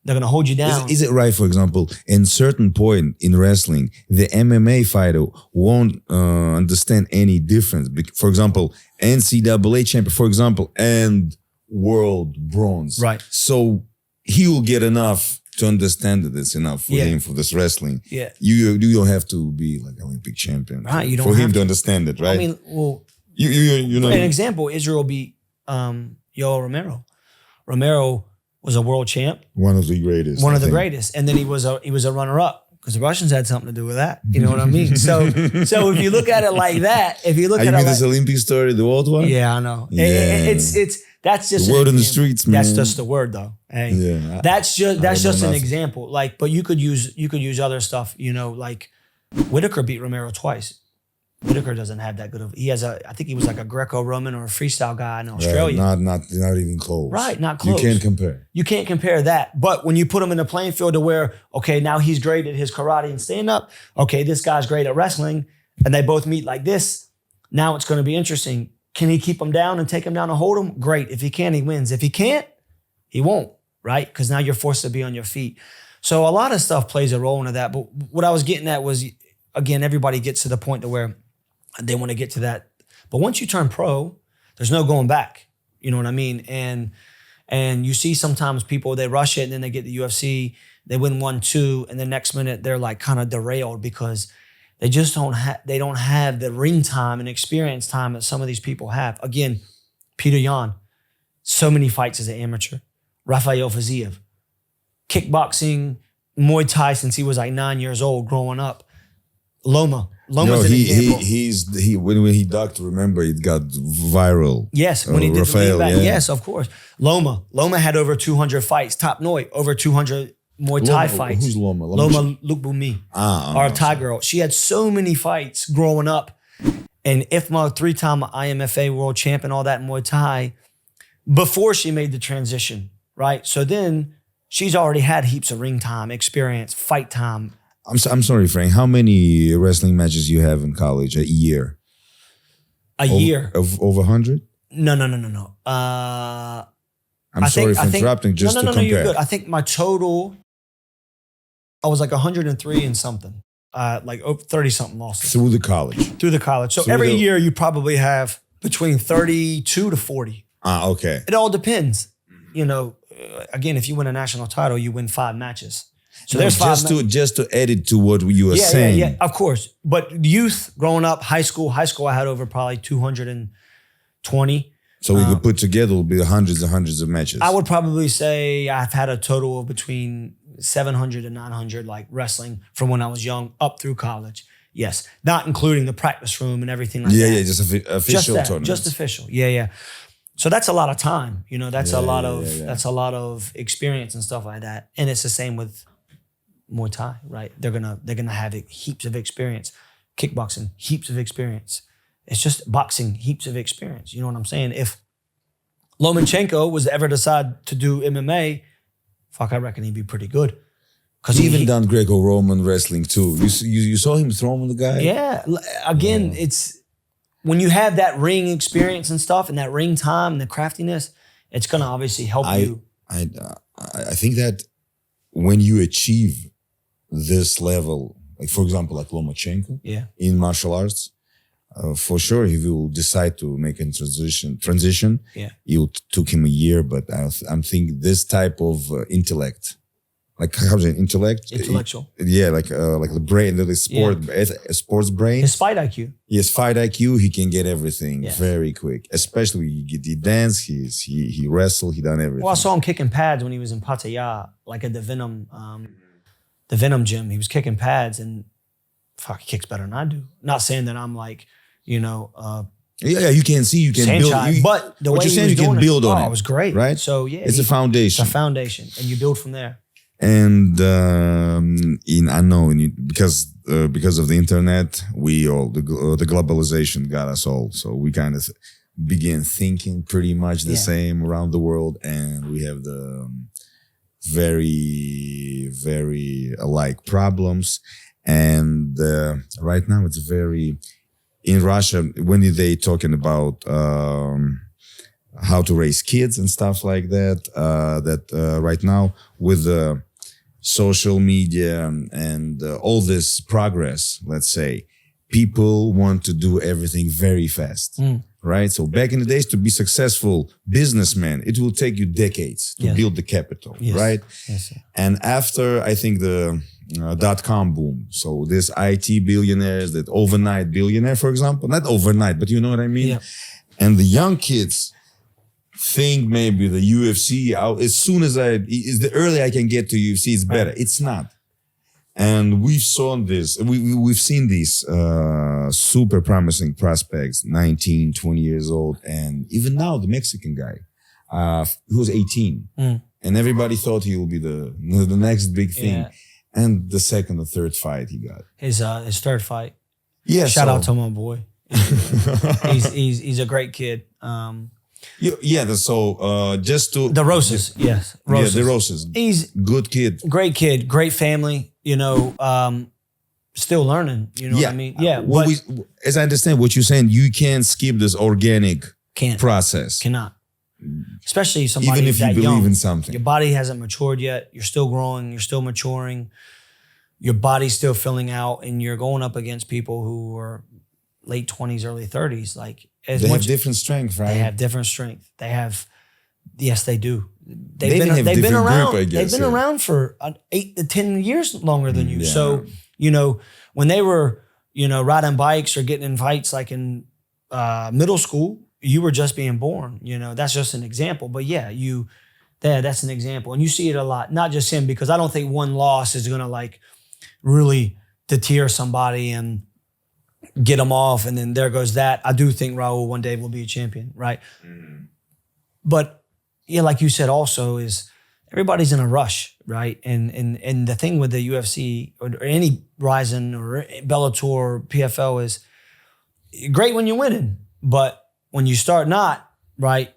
They're going to hold you down. Is it right, for example, in certain point in wrestling, the MMA fighter won't understand any difference? For example, NCAA champion, for example, and world bronze. Right. So he will get enough to understand that it's enough for him for this wrestling. Yeah. You don't have to be like Olympic champion for him to understand it, right? I mean, well, you know. For an example, Israel beat Yoel Romero. Romero was a world champ. One of the greatest. One of the greatest. And then he was a runner-up because the Russians had something to do with that. You know what I mean? So if you look at it like that, you mean this Olympic story, the world one? Yeah, I know. Yeah. That's just the word in the streets, man. That's just the word, though. Hey, yeah, that's just an example. Like, but you could use other stuff. You know, like Whitaker beat Romero twice. Whitaker doesn't have that good of. He has I think he was like a Greco-Roman or a freestyle guy in Australia. Right, not even close. Right, not close. You can't compare. You can't compare that. But when you put him in a playing field to where, okay, now he's great at his karate and stand-up. Okay, this guy's great at wrestling, and they both meet like this. Now it's going to be interesting. Can he keep him down and take him down and hold him? Great. If he can, he wins. If he can't, he won't, right? Because now you're forced to be on your feet. So a lot of stuff plays a role into that. But what I was getting at was, again, everybody gets to the point to where they want to get to that. But once you turn pro, there's no going back. You know what I mean? And you see sometimes people, they rush it and then they get the UFC, they win 1-2, and the next minute they're like kind of derailed because they just don't have the ring time and experience time that some of these people have. Again, Peter Yan, so many fights as an amateur. Rafael Fiziev, kickboxing, Muay Thai since he was like 9 years old growing up. Loma's an example. When he ducked, remember, it got viral. Yes, when he did Rafael, the lean back. Yes, of course. Loma had over 200 fights. Top Noi, over 200 Muay Thai fights. Who's Loma? Loma Lukbumi, our Thai girl. She had so many fights growing up. And IFMA, 3-time IMFA world champion, all that in Muay Thai, before she made the transition, right? So then she's already had heaps of ring time, experience, fight time. I'm sorry, Frank. How many wrestling matches you have in college a year? A year? Of over 100? No. I'm sorry for interrupting. Just to compare. No, you're good. I think my total, I was like 103 and something. Like 30-something losses. Through the college. Through the college. So every year you probably have between 32 to 40. Okay. It all depends. You know, again, if you win a national title, you win 5 matches. So there's 5 just to add it to what you were saying. Yeah, of course. But youth, growing up, high school I had over probably 220. So we could put together, it'll be hundreds and hundreds of matches. I would probably say I've had a total of between 700 and 900, like wrestling from when I was young up through college. Yes. Not including the practice room and everything like that. Yeah, just official tournaments. Just official. Yeah. So that's a lot of time. You know, that's a lot of experience and stuff like that. And it's the same with Muay Thai, right? They're gonna have heaps of experience. Kickboxing, heaps of experience. It's just boxing, heaps of experience. You know what I'm saying? If Lomachenko was to ever decide to do MMA, I reckon he'd be pretty good. Because he even done Greco-Roman wrestling too. You saw him throwing the guy? Yeah. Again, it's when you have that ring experience and stuff and that ring time and the craftiness, it's gonna obviously help you. I think that when you achieve this level, like for example, like Lomachenko in martial arts, for sure he will decide to make a transition. Yeah. It took him a year, but I'm thinking this type of intellect, like how is it, Intellectual. Yeah, like the brain, the sports brain. His fight IQ. Yes, fight IQ. He can get everything Yes. very quick. Especially he dance. He wrestle. He done everything. Well, I saw him kicking pads when he was in Pattaya, like at the Venom gym. He was kicking pads, and fuck, he kicks better than I do. Not saying that I'm like, Yeah, you can see, you can build. But the way what you're he saying, was you can doing build on it. It was great, right? So yeah, it's a foundation. It's a foundation, and you build from there. And because of the internet, the globalization got us all. So we kind of began thinking pretty much the same around the world, and we have the very, very alike problems. And right now, it's very in Russia when they talking about how to raise kids and stuff like that. Right now with the social media and all this progress, let's say, people want to do everything very fast, right? So back in the days, to be successful businessman, it will take you decades to build the capital, right? Yes. And after, I think the .com boom, so this IT billionaires, that overnight billionaire, for example, not overnight, but you know what I mean? Yeah. And the young kids think maybe the UFC, as soon as the earlier I can get to UFC, it's better. It's not. And we've seen these super promising prospects, 19, 20 years old. And even now, the Mexican guy, who was 18. And everybody thought he will be the next big thing. Yeah. And the second or third fight he got. His third fight. Yeah. Shout out to my boy. He's a great kid. Just to the Roses, yes, Roses. Yeah, the Roses. He's good kid, great family. Still learning. You know what I mean? Yeah. As I understand what you're saying, you can't skip this organic process. Cannot. Especially somebody even if that you believe young. In something. Your body hasn't matured yet. You're still growing. You're still maturing. Your body's still filling out, and you're going up against people who are late 20s, early 30s. Like they have different strength, right? They have different strength. They have, yes, they do. They've been around. Group, I guess, they've been around for 8 to 10 years longer than you. So, when they were, riding bikes or getting in fights like in middle school, you were just being born. That's just an example. But yeah, that's an example, and you see it a lot. Not just him, because I don't think one loss is gonna like really deter somebody and get them off, and then there goes that. I do think Raul one day will be a champion, right? But yeah, like you said, also is everybody's in a rush, right? And the thing with the UFC or any Ryzen or Bellator or PFL is great when you're winning, but when you start not, right,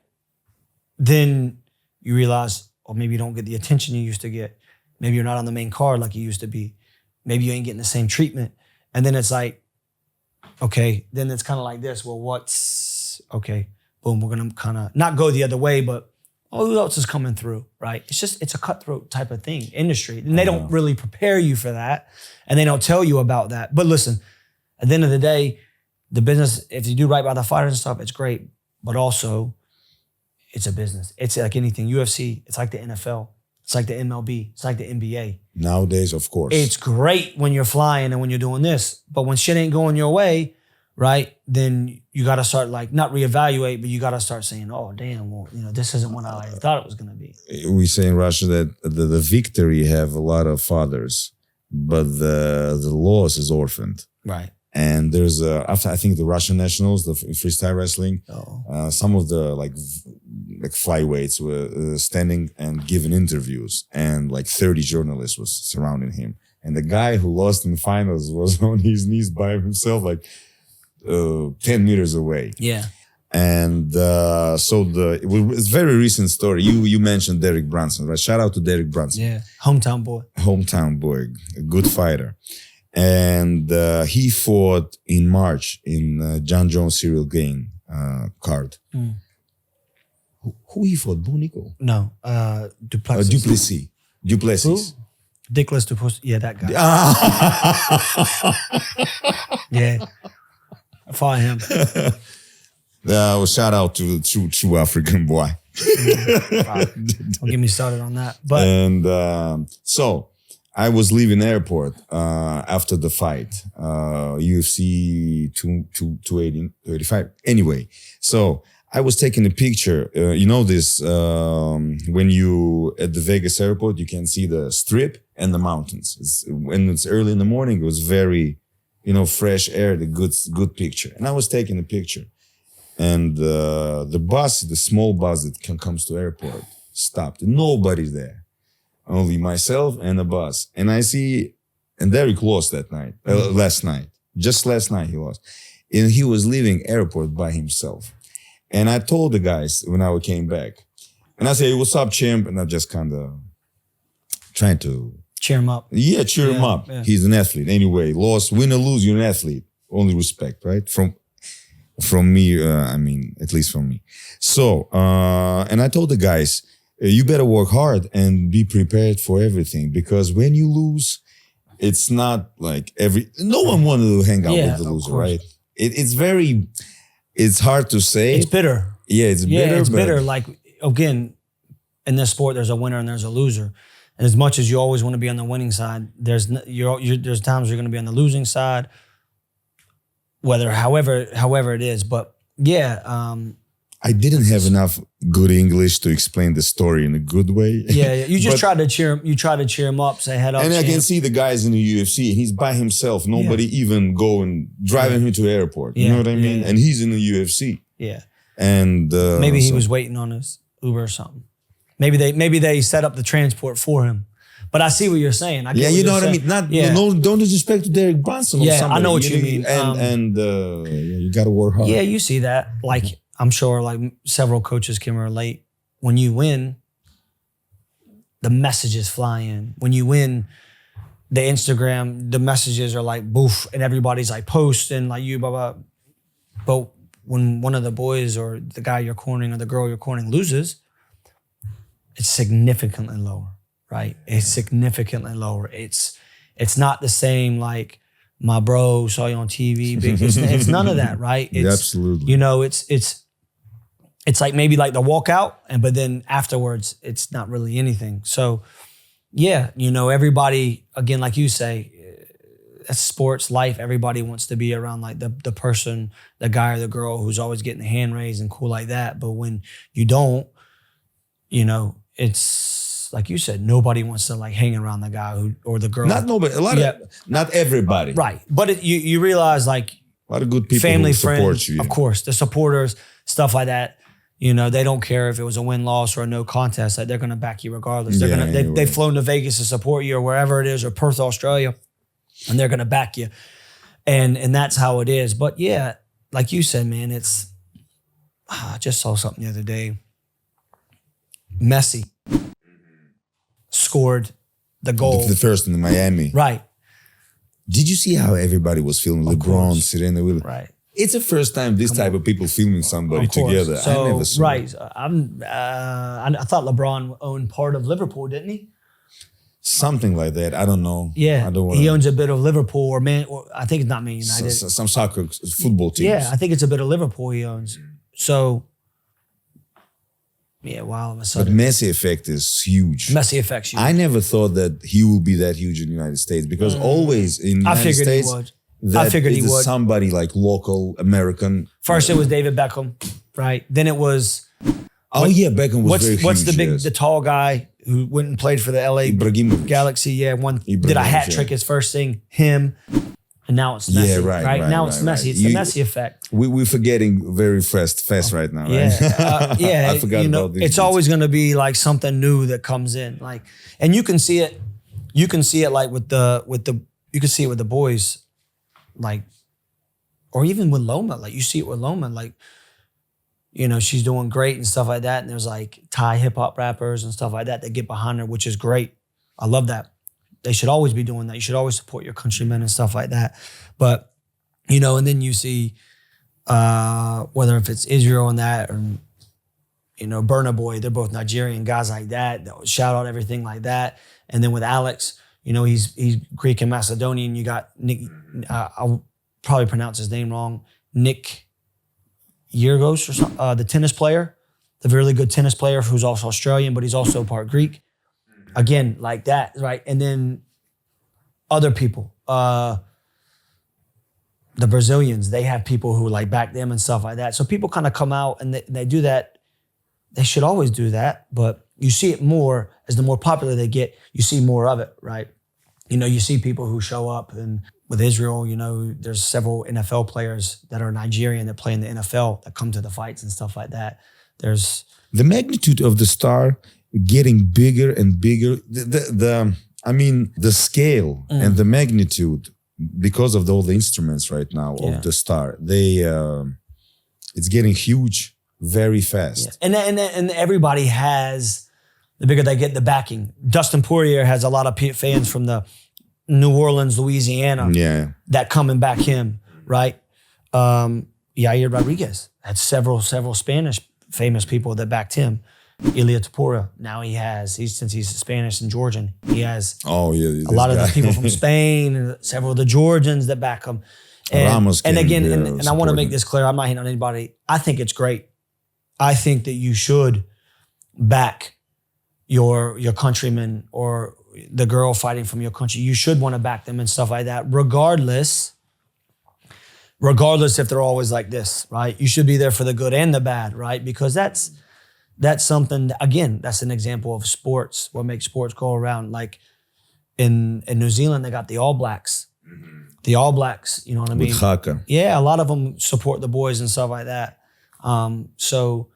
then you realize, or maybe you don't get the attention you used to get. Maybe you're not on the main card like you used to be. Maybe you ain't getting the same treatment. And then it's like, okay, then it's kind of like this. Well, boom, we're going to kind of not go the other way, but who else is coming through, right? It's a cutthroat type of thing, industry. And they don't really prepare you for that. And they don't tell you about that. But listen, at the end of the day, the business, if you do right by the fighters and stuff, it's great. But also, it's a business. It's like anything. UFC, it's like the NFL. It's like the MLB. It's like the NBA. Nowadays, of course. It's great when you're flying and when you're doing this. But when shit ain't going your way, right, then you got to start not reevaluate, but you got to start saying, oh, damn, well, this isn't what I thought it was going to be. We say in Russia that the victory have a lot of fathers, but the loss is orphaned. Right. And there's after I think the Russian nationals, the freestyle wrestling, some of the like flyweights were standing and giving interviews, and 30 journalists was surrounding him. And the guy who lost in the finals was on his knees by himself, 10 meters away. Yeah. And it's a very recent story. You mentioned Derek Brunson, right? Shout out to Derek Brunson. Yeah, hometown boy, a good fighter. And he fought in March in John Jones serial game card. Who he fought? Bo Nickel? No, Duplessis. Duplessis. Dickless Duplessis. Yeah, that guy. Yeah, I fought him. Well, shout out to the true African boy. Don't get me started on that. But And so I was leaving the airport after the fight, UFC 285. Anyway, so I was taking a picture. You know this, when you at the Vegas airport, you can see the strip and the mountains. When it's early in the morning, it was very, fresh air, the good picture. And I was taking a picture. And the bus, the small bus that comes to airport, stopped. Nobody's there. Only myself and the bus. And I see, and Derek lost that night, last night. Just last night he lost. And he was leaving airport by himself. And I told the guys when I came back, and I said, hey, what's up, champ? And I'm just kind of trying to cheer him up. Yeah, cheer him up. Yeah. He's an athlete. Anyway, win or lose, you're an athlete. Only respect, right? From me, at least from me. So, and I told the guys, you better work hard and be prepared for everything, because when you lose, it's not like no one wanted to hang out with the loser, right? It's hard to say. It's bitter. Yeah, it's bitter. Yeah, it's bitter. Like, again, in this sport, there's a winner and there's a loser. And as much as you always want to be on the winning side, there's times you're going to be on the losing side, however it is. But yeah, I didn't have enough good English to explain the story in a good way. Yeah, you just try to cheer him. You try to cheer him up, say head up. And I can see the guys in the UFC, and he's by himself. Nobody even driving him to the airport. You know what I mean? Yeah. And he's in the UFC. Yeah. And maybe he was waiting on his Uber or something. Maybe they set up the transport for him. But I see what you're saying. You know what I mean? Don't disrespect to Derek Brunson or somebody. I know what you mean. And you got to work hard. Yeah, you see that. Like, I'm sure several coaches can relate. When you win, the messages fly in. When you win, the Instagram, the messages are like boof, and everybody's like posting like you, blah, blah. But when one of the boys or the guy you're cornering or the girl you're cornering loses, it's significantly lower, right? It's significantly lower. It's not the same like my bro saw you on TV. It's none of that, right? Absolutely. It's like maybe like the walkout, but then afterwards, it's not really anything. So, yeah, everybody, again, like you say, that's sports, life. Everybody wants to be around like the person, the guy or the girl who's always getting the hand raised and cool like that. But when you don't, it's like you said, nobody wants to like hang around the guy or the girl. Not nobody, not everybody. Right. But you realize like a lot of good people family, who support friends, you. Of course, the supporters, stuff like that. They don't care if it was a win-loss or a no contest. Like they're going to back you regardless. They've flown to Vegas to support you or wherever it is, or Perth, Australia, and they're going to back you. And that's how it is. But yeah, like you said, man, I just saw something the other day. Messi scored the goal. The first in Miami. Right. Did you see how everybody was filming LeBron, Serena Williams? Right. It's the first time this type of people filming somebody together. So, I never saw right. it. I thought LeBron owned part of Liverpool, didn't he? Something like that. I don't know. Yeah. He owns a bit of Liverpool or I think it's not Man United. Some soccer football teams. Yeah, I think it's a bit of Liverpool he owns. So, yeah, wow. But Messi effect is huge. Messi effect's huge. I never thought that he would be that huge in the United States, because always in the United States, he would. I figured he would. Somebody like local American. First it was David Beckham, right? Then it was. Beckham was very huge. What's the tall guy who went and played for the LA Galaxy? Yeah, did a hat trick his first thing. Him, and now it's Messi. Yeah, right. Now it's Messi. It's the Messi effect. We're forgetting very fast right now. Right? Yeah, I forgot about this. It's always going to be like something new that comes in, like, and you can see it. You can see it like with the. You can see it with the boys. Like, or even with Loma, like you see it with Loma, like, she's doing great and stuff like that. And there's like Thai hip hop rappers and stuff like that get behind her, which is great. I love that. They should always be doing that. You should always support your countrymen and stuff like that. But, and then you see, whether if it's Israel and that, or, Burna Boy, they're both Nigerian guys like that. Shout out everything like that. And then with Alex, he's Greek and Macedonian. You got Nick, I'll probably pronounce his name wrong, Nick Yergos or something, the tennis player the really good tennis player who's also Australian, but he's also part Greek. Again, like that, right? And then other people, the Brazilians, they have people who like back them and stuff like that. So people kind of come out and they do that. They should always do that, but you see it more as the more popular they get, you see more of it, right? You know, you see people who show up, and with Israel, you know, there's several NFL players that are Nigerian that play in the NFL that come to the fights and stuff like that. There's the magnitude of the star getting bigger and bigger. The scale and the magnitude, because of all the instruments right now of the star, it's getting huge very fast. Yeah. And everybody has, the bigger they get, the backing. Dustin Poirier has a lot of fans from the New Orleans, Louisiana that come and back him, right? Yair Rodriguez had several Spanish famous people that backed him. Ilia Topuria, now since he's Spanish and Georgian, he has a lot of the people from Spain and several of the Georgians that back him. And again, and I want to make this clear, I'm not hating on anybody. I think it's great. I think that you should back your countrymen or the girl fighting from your country. You should want to back them and stuff like that, regardless if they're always like this, right? You should be there for the good and the bad, right? Because that's something, again, that's an example of sports, what makes sports go around. Like in New Zealand, they got the All Blacks. The All Blacks, you know what I mean? With Haka. Yeah, a lot of them support the boys and stuff like that. So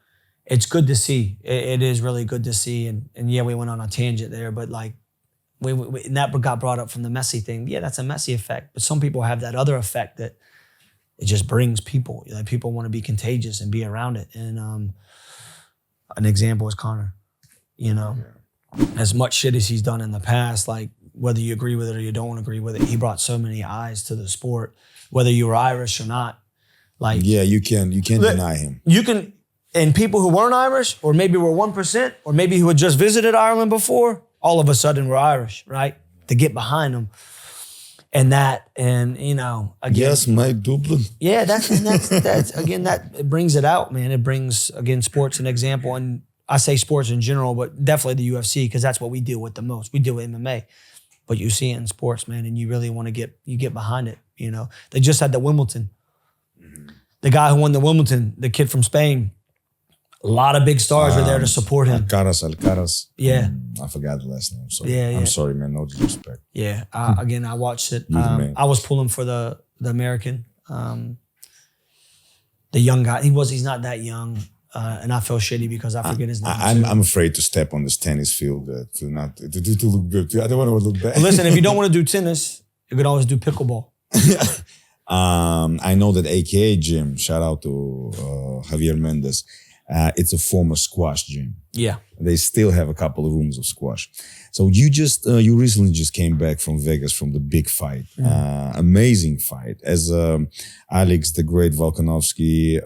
it's good to see. It is really good to see. And yeah, we went on a tangent there, but like and that got brought up from the Messi thing. Yeah, that's a Messi effect. But some people have that other effect that it just brings people. Like people want to be contagious and be around it. And an example is Conor. You know, as much shit as he's done in the past, like whether you agree with it or you don't agree with it, he brought so many eyes to the sport, whether you were Irish or not. Like, yeah, you can't deny him. You can, and people who weren't Irish, or maybe were 1%, or maybe who had just visited Ireland before, all of a sudden were Irish, right? To get behind them, and you know, again, yes, my Dublin. Yeah, that's again, that it brings it out, man. It brings, again, sports an example, and I say sports in general, but definitely the UFC, because that's what we deal with the most. We deal with MMA, but you see it in sports, man, and you really want to get behind it. You know, they just had the Wimbledon. The guy who won the Wimbledon, the kid from Spain, a lot of big stars were there to support him. Alcaraz. Yeah. I forgot the last name. Sorry. Yeah. I'm sorry, man. No disrespect. Yeah. Again, I watched it. I was pulling for the American. The young guy. He's not that young. And I feel shitty because I forget his name. I'm afraid to step on this tennis field to look good. I don't want to look bad. Well, listen, if you don't want to do tennis, you can always do pickleball. I know that AKA gym, shout out to Javier Mendez, it's a former squash gym. Yeah. They still have a couple of rooms of squash. So you recently just came back from Vegas from the big fight. Amazing fight. As Alex, the great Volkanovski,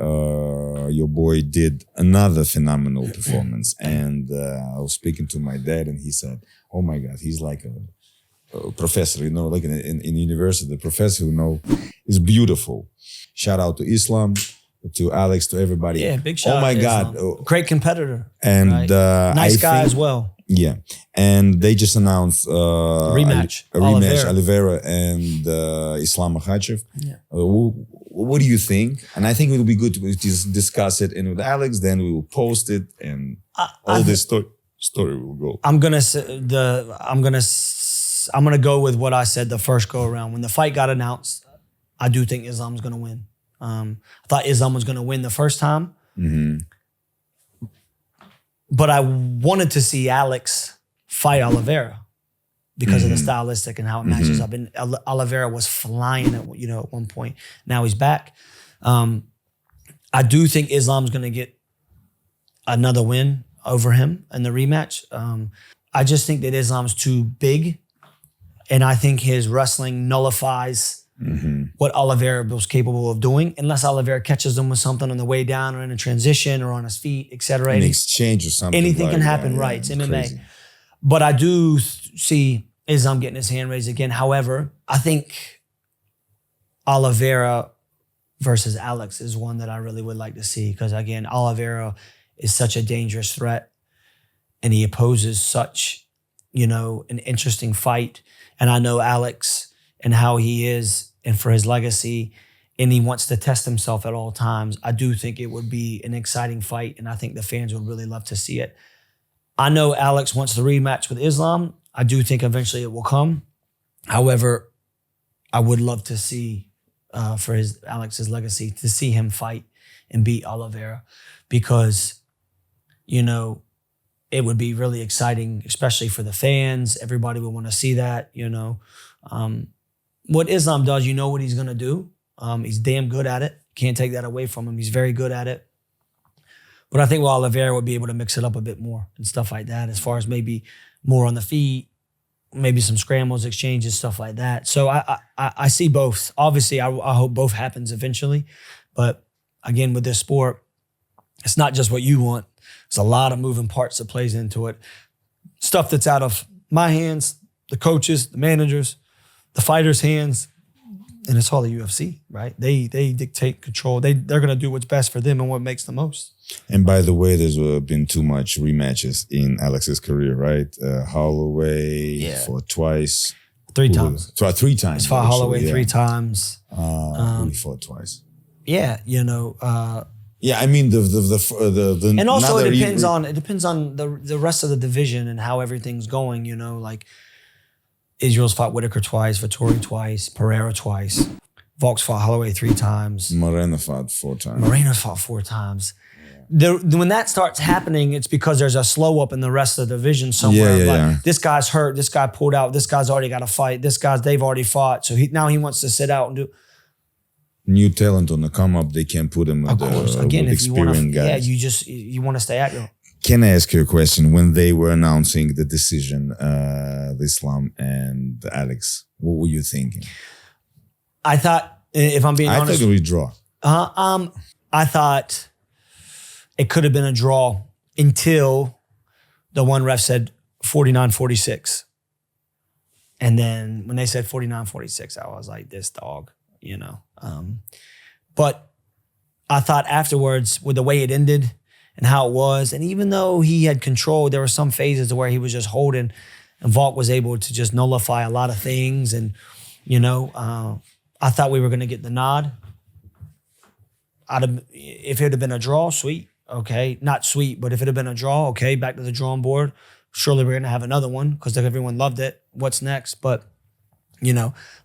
your boy, did another phenomenal performance. And I was speaking to my dad and he said, oh my God, he's like a professor, you know, like in university, the professor, you know, is beautiful. Shout out to Islam, to Alex, to everybody. Yeah, big shout out. Oh my to God. Islam. Great competitor. And right? Nice guy as well. Yeah. And they just announced rematch. A rematch, Oliveira and Islam Makhachev. Yeah. What do you think? And I think it will be good to just discuss it with Alex, then we will post it and this story will go. I'm gonna go with what I said the first go around. When the fight got announced, I do think Islam's gonna win. I thought Islam was gonna win the first time. Mm-hmm. But I wanted to see Alex fight Oliveira because of the stylistic and how it matches up. And Oliveira was flying at one point. Now he's back. I do think Islam's gonna get another win over him in the rematch. I just think that Islam's too big. And I think his wrestling nullifies what Oliveira was capable of doing, unless Oliveira catches him with something on the way down or in a transition or on his feet, etc. An exchange or something. Anything can happen, right? It's MMA. Crazy. But I do see Islam getting his hand raised again. However, I think Oliveira versus Alex is one that I really would like to see because, again, Oliveira is such a dangerous threat, and he opposes such, an interesting fight. And I know Alex and how he is, and for his legacy, and he wants to test himself at all times. I do think it would be an exciting fight, and I think the fans would really love to see it. I know Alex wants the rematch with Islam. I do think eventually it will come. However, I would love to see, for Alex's legacy, to see him fight and beat Oliveira, because, it would be really exciting, especially for the fans. Everybody would want to see that, What Islam does, what he's going to do. He's damn good at it. Can't take that away from him. He's very good at it. But I think Oliveira would be able to mix it up a bit more and stuff like that, as far as maybe more on the feet, maybe some scrambles, exchanges, stuff like that. So I see both. Obviously, I hope both happens eventually. But again, with this sport, it's not just what you want. There's a lot of moving parts that plays into it. Stuff that's out of my hands, the coaches, the managers, the fighters' hands, and it's all the UFC, right? They dictate, control. They're going to do what's best for them and what makes the most. And by the way, there's been too much rematches in Alex's career, right? Holloway fought twice. Three times. Three times. He's fought Holloway 3 times. He fought twice. Yeah, Yeah, I mean the and also it depends on the rest of the division and how everything's going. Like Israel's fought Whitaker twice, Vettori twice, Pereira twice. Volk's fought Holloway 3 times. Moreno fought 4 times. Moreno's fought 4 times. When that starts happening, it's because there's a slow up in the rest of the division somewhere. This guy's hurt. This guy pulled out. This guy's already got a fight. They've already fought. So now he wants to sit out and do. New talent on the come up, they can't put him with experienced guys. You want to stay at your. Can I ask you a question? When they were announcing the decision, Islam and Alex, what were you thinking? I thought, if I'm being honest, I thought it would draw. I thought it could have been a draw until the one ref said 49-46. And then when they said 49-46, I was like, this dog, But I thought afterwards, with the way it ended and how it was, and even though he had control, there were some phases where he was just holding, and Volk was able to just nullify a lot of things. And, I thought we were going to get the nod. If it had been a draw, sweet. Okay. Not sweet, but if it had been a draw, okay, back to the drawing board. Surely we're going to have another one because everyone loved it. What's next? But,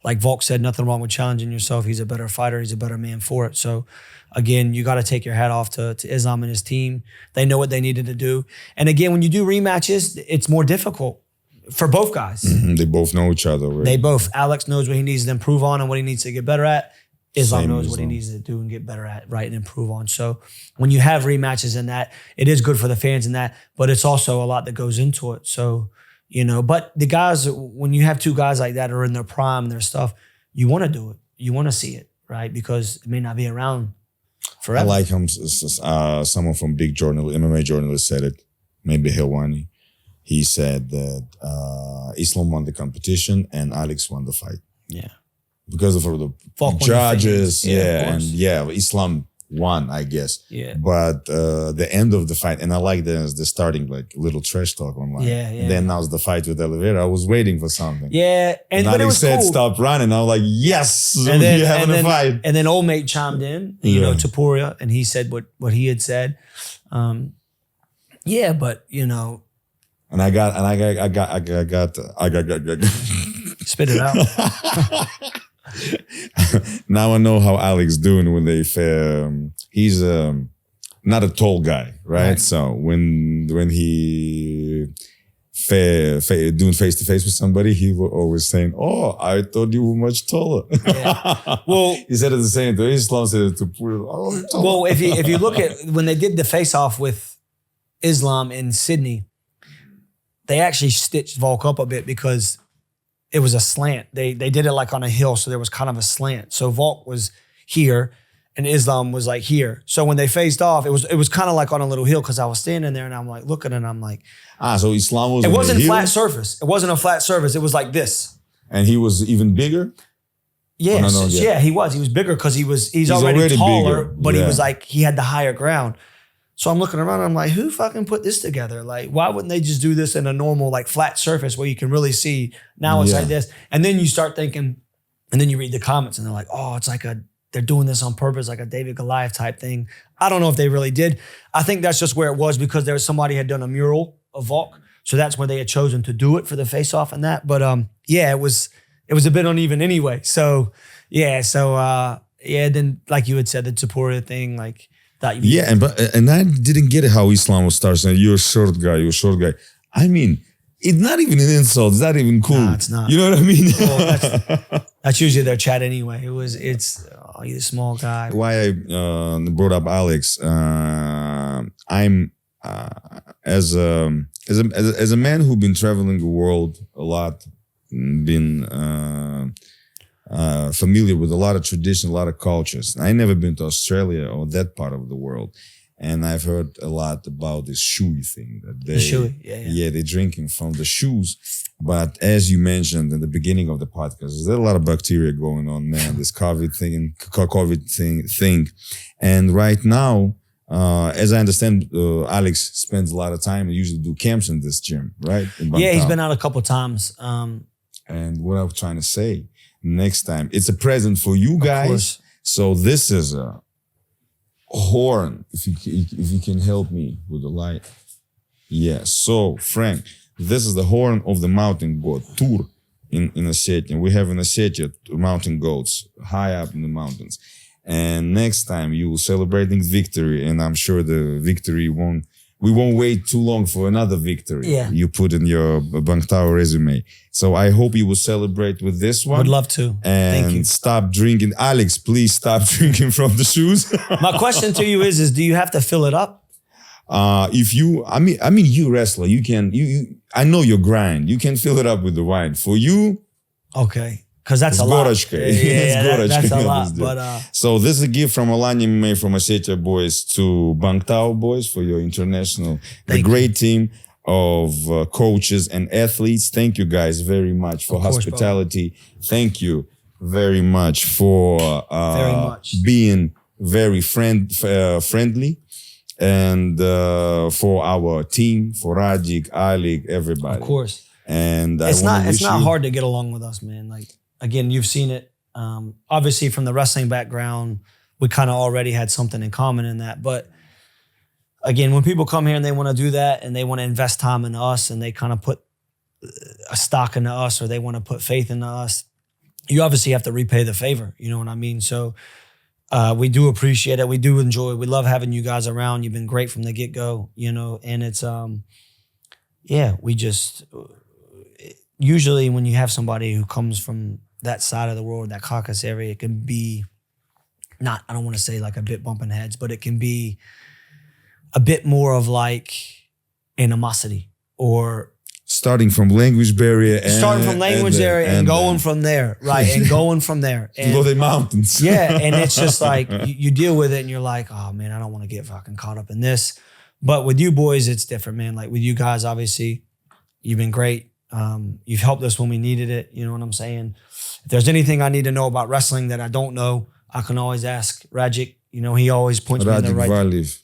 like Volk said, nothing wrong with challenging yourself. He's a better fighter. He's a better man for it. So, again, you got to take your hat off to Islam and his team. They know what they needed to do. And, again, when you do rematches, it's more difficult for both guys. Mm-hmm. They both know each other. Right? Alex knows what he needs to improve on and what he needs to get better at. Islam knows what he needs to do and get better at, right, and improve on. So when you have rematches in that, it is good for the fans in that, but it's also a lot that goes into it. So, but the guys, when you have 2 guys like that are in their prime and their stuff, you want to do it. You want to see it, right? Because it may not be around forever. I like him. Someone from big MMA journalist said it, maybe Helwani. He said that Islam won the competition and Alex won the fight. Yeah. Because of the judges, Islam won, I guess. Yeah. But the end of the fight, and I like the starting like little trash talk online. Yeah. And then now the fight with Oliveira. I was waiting for something. Yeah. And Alex said, cool. Stop running. I was like, yes, and then, you're having a fight. And then old mate chimed in, Tapuria, and he said what he had said. And I got spit it out. Now I know how Alex doing when they he's not a tall guy, right? So when he doing face to face with somebody, he was always saying, "Oh, I thought you were much taller." Yeah. Well, he said it the same to Islam. Said it to well, if you look at when they did the face off with Islam in Sydney, they actually stitched Volk up a bit because it was a slant. They did it like on a hill, so there was kind of a slant. So Volk was here and Islam was like here. So when they faced off, it was kind of like on a little hill because I was standing there and I'm like looking and I'm like, so Islam was. It wasn't flat surface. It wasn't a flat surface. It was like this. And he was even bigger. Yeah, he was. He was bigger because he's already taller, big, but he was like he had the higher ground. So I'm looking around, I'm like, who fucking put this together? Like, why wouldn't they just do this in a normal, like, flat surface where you can really see, now it's like this. And then you start thinking, and then you read the comments and they're like, oh, it's like they're doing this on purpose, like a David Goliath type thing. I don't know if they really did. I think that's just where it was because there was somebody had done a mural of Volk. So that's where they had chosen to do it for the face-off and that. But yeah, it was a bit uneven anyway. So yeah, then like you had said, the Tapura thing, like, yeah, and I didn't get how Islam was started. You're a short guy. I mean, it's not even an insult. It's not even cool. Nah, it's not. You know what I mean? Well, that's usually their chat anyway. It's you're a small guy. Why I brought up Alex? I'm as a man who's been traveling the world a lot, been familiar with a lot of tradition, a lot of cultures. I never been to Australia or that part of the world. And I've heard a lot about this shoey thing. That they're drinking from the shoes. But as you mentioned in the beginning of the podcast, there's a lot of bacteria going on, man, this COVID thing. And right now, as I understand, Alex spends a lot of time and usually do camps in this gym, right? Yeah, he's been out a couple of times. And what I'm trying to say, next time, it's a present for you guys. So this is a horn, if you can help me with the light. Yeah, so Frank, this is the horn of the mountain goat, Tur, in Ossetia. We have in Ossetia mountain goats high up in the mountains. And next time you will celebrating victory, and I'm sure the victory we won't wait too long for another victory. Yeah. You put in your Ban Tao resume. So I hope you will celebrate with this one. Would love to. And Thank you. Stop drinking. Alex, please stop drinking from the shoes. My question to you is do you have to fill it up? You wrestler, I know your grind. You can fill it up with the wine. For you, okay. Because that's a lot. That's a lot. But so this is a gift from AlaniaMMA, from Ossetia boys to Ban Tao boys for your international, great team of coaches and athletes. Thank you guys very much for hospitality. Thank you very much for being very friendly. And for our team, for Radik, Alik, everybody. Of course. And it's not hard to get along with us, man. Like, again, you've seen it. Obviously, from the wrestling background, we kind of already had something in common in that. But again, when people come here and they want to do that and they want to invest time into us and they kind of put a stock into us or they want to put faith into us, you obviously have to repay the favor. You know what I mean? So we do appreciate it. We do enjoy. We love having you guys around. You've been great from the get-go, and it's, we just, usually when you have somebody who comes from that side of the world, that Caucasus area, it can be I don't want to say like a bit bumping heads, but it can be a bit more of like animosity or starting from language barrier and going from there, right? And going from there. And go the mountains. Yeah, and it's just like you deal with it and you're like, oh man, I don't want to get fucking caught up in this. But with you boys, it's different, man. Like with you guys, obviously, you've been great. You've helped us when we needed it. You know what I'm saying? If there's anything I need to know about wrestling that I don't know, I can always ask Radik. He always points me in the right direction.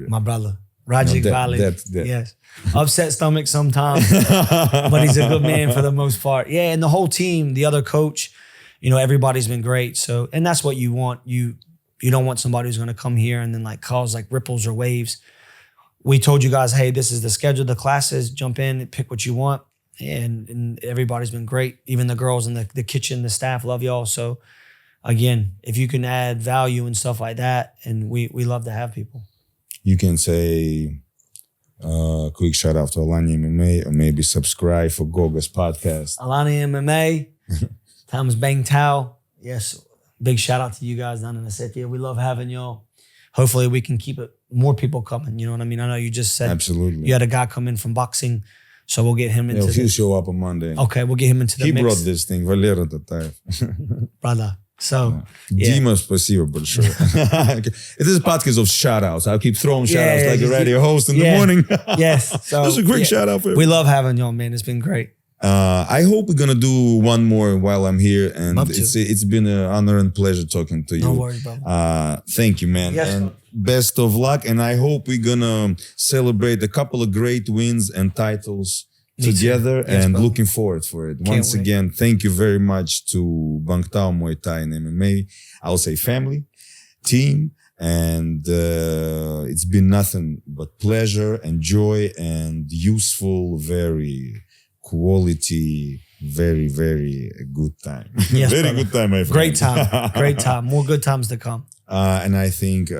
My brother. Radik Valiv. Yes. Upset stomach sometimes, but he's a good man for the most part. Yeah, and the whole team, the other coach, everybody's been great. So, and that's what you want. You don't want somebody who's going to come here and then like cause like ripples or waves. We told you guys, hey, this is the schedule of the classes. Jump in, pick what you want. And everybody's been great. Even the girls in the kitchen, the staff love y'all. So again, if you can add value and stuff like that, and we love to have people. You can say quick shout out to AlaniaMMA or maybe subscribe for Goga's podcast. AlaniaMMA, Thomas Ban Tao. Yes, big shout out to you guys down in Ossetia. We love having y'all. Hopefully we can keep it, more people coming. You know what I mean? I know you just said absolutely. You had a guy come in from boxing, so we'll get him into he'll show up on Monday. Okay, we'll get him into the mix. He brought this thing, Valera Tataev. Brother. So, Dima, спасибо большое. It is a podcast of shout-outs. I'll keep throwing shout-outs like a radio host in the morning. Yes. So, this is a quick shout-out for you. We love having y'all, man. It's been great. I hope we're going to do one more while I'm here. And it's been an honor and pleasure talking to you. No worries, bro. Thank you, man. Yes, and best of luck, and I hope we're gonna celebrate a couple of great wins and titles together, Yes, and bro. looking forward for it. Once wait. again, thank you very much to Ban Tao Muay Thai and MMA. I'll say family, team, and it's been nothing but pleasure and joy and useful, very quality, very, very good time. Yes, very brother. good time, my friend. Great time. Great time. More good times to come. And I think,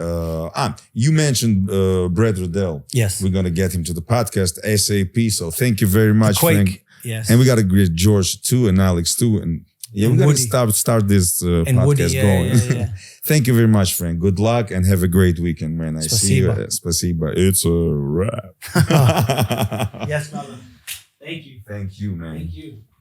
you mentioned Brett Riddell. Yes. We're going to get him to the podcast ASAP. So thank you very much, Quake. Frank. Yes. And we got to greet George too and Alex too. And yeah, we got to start this podcast Woody, going. yeah. Thank you very much, Frank. Good luck and have a great weekend, man. I see you. Spasiba. It's a wrap. Yes, brother. Thank you. Thank you, man. Thank you.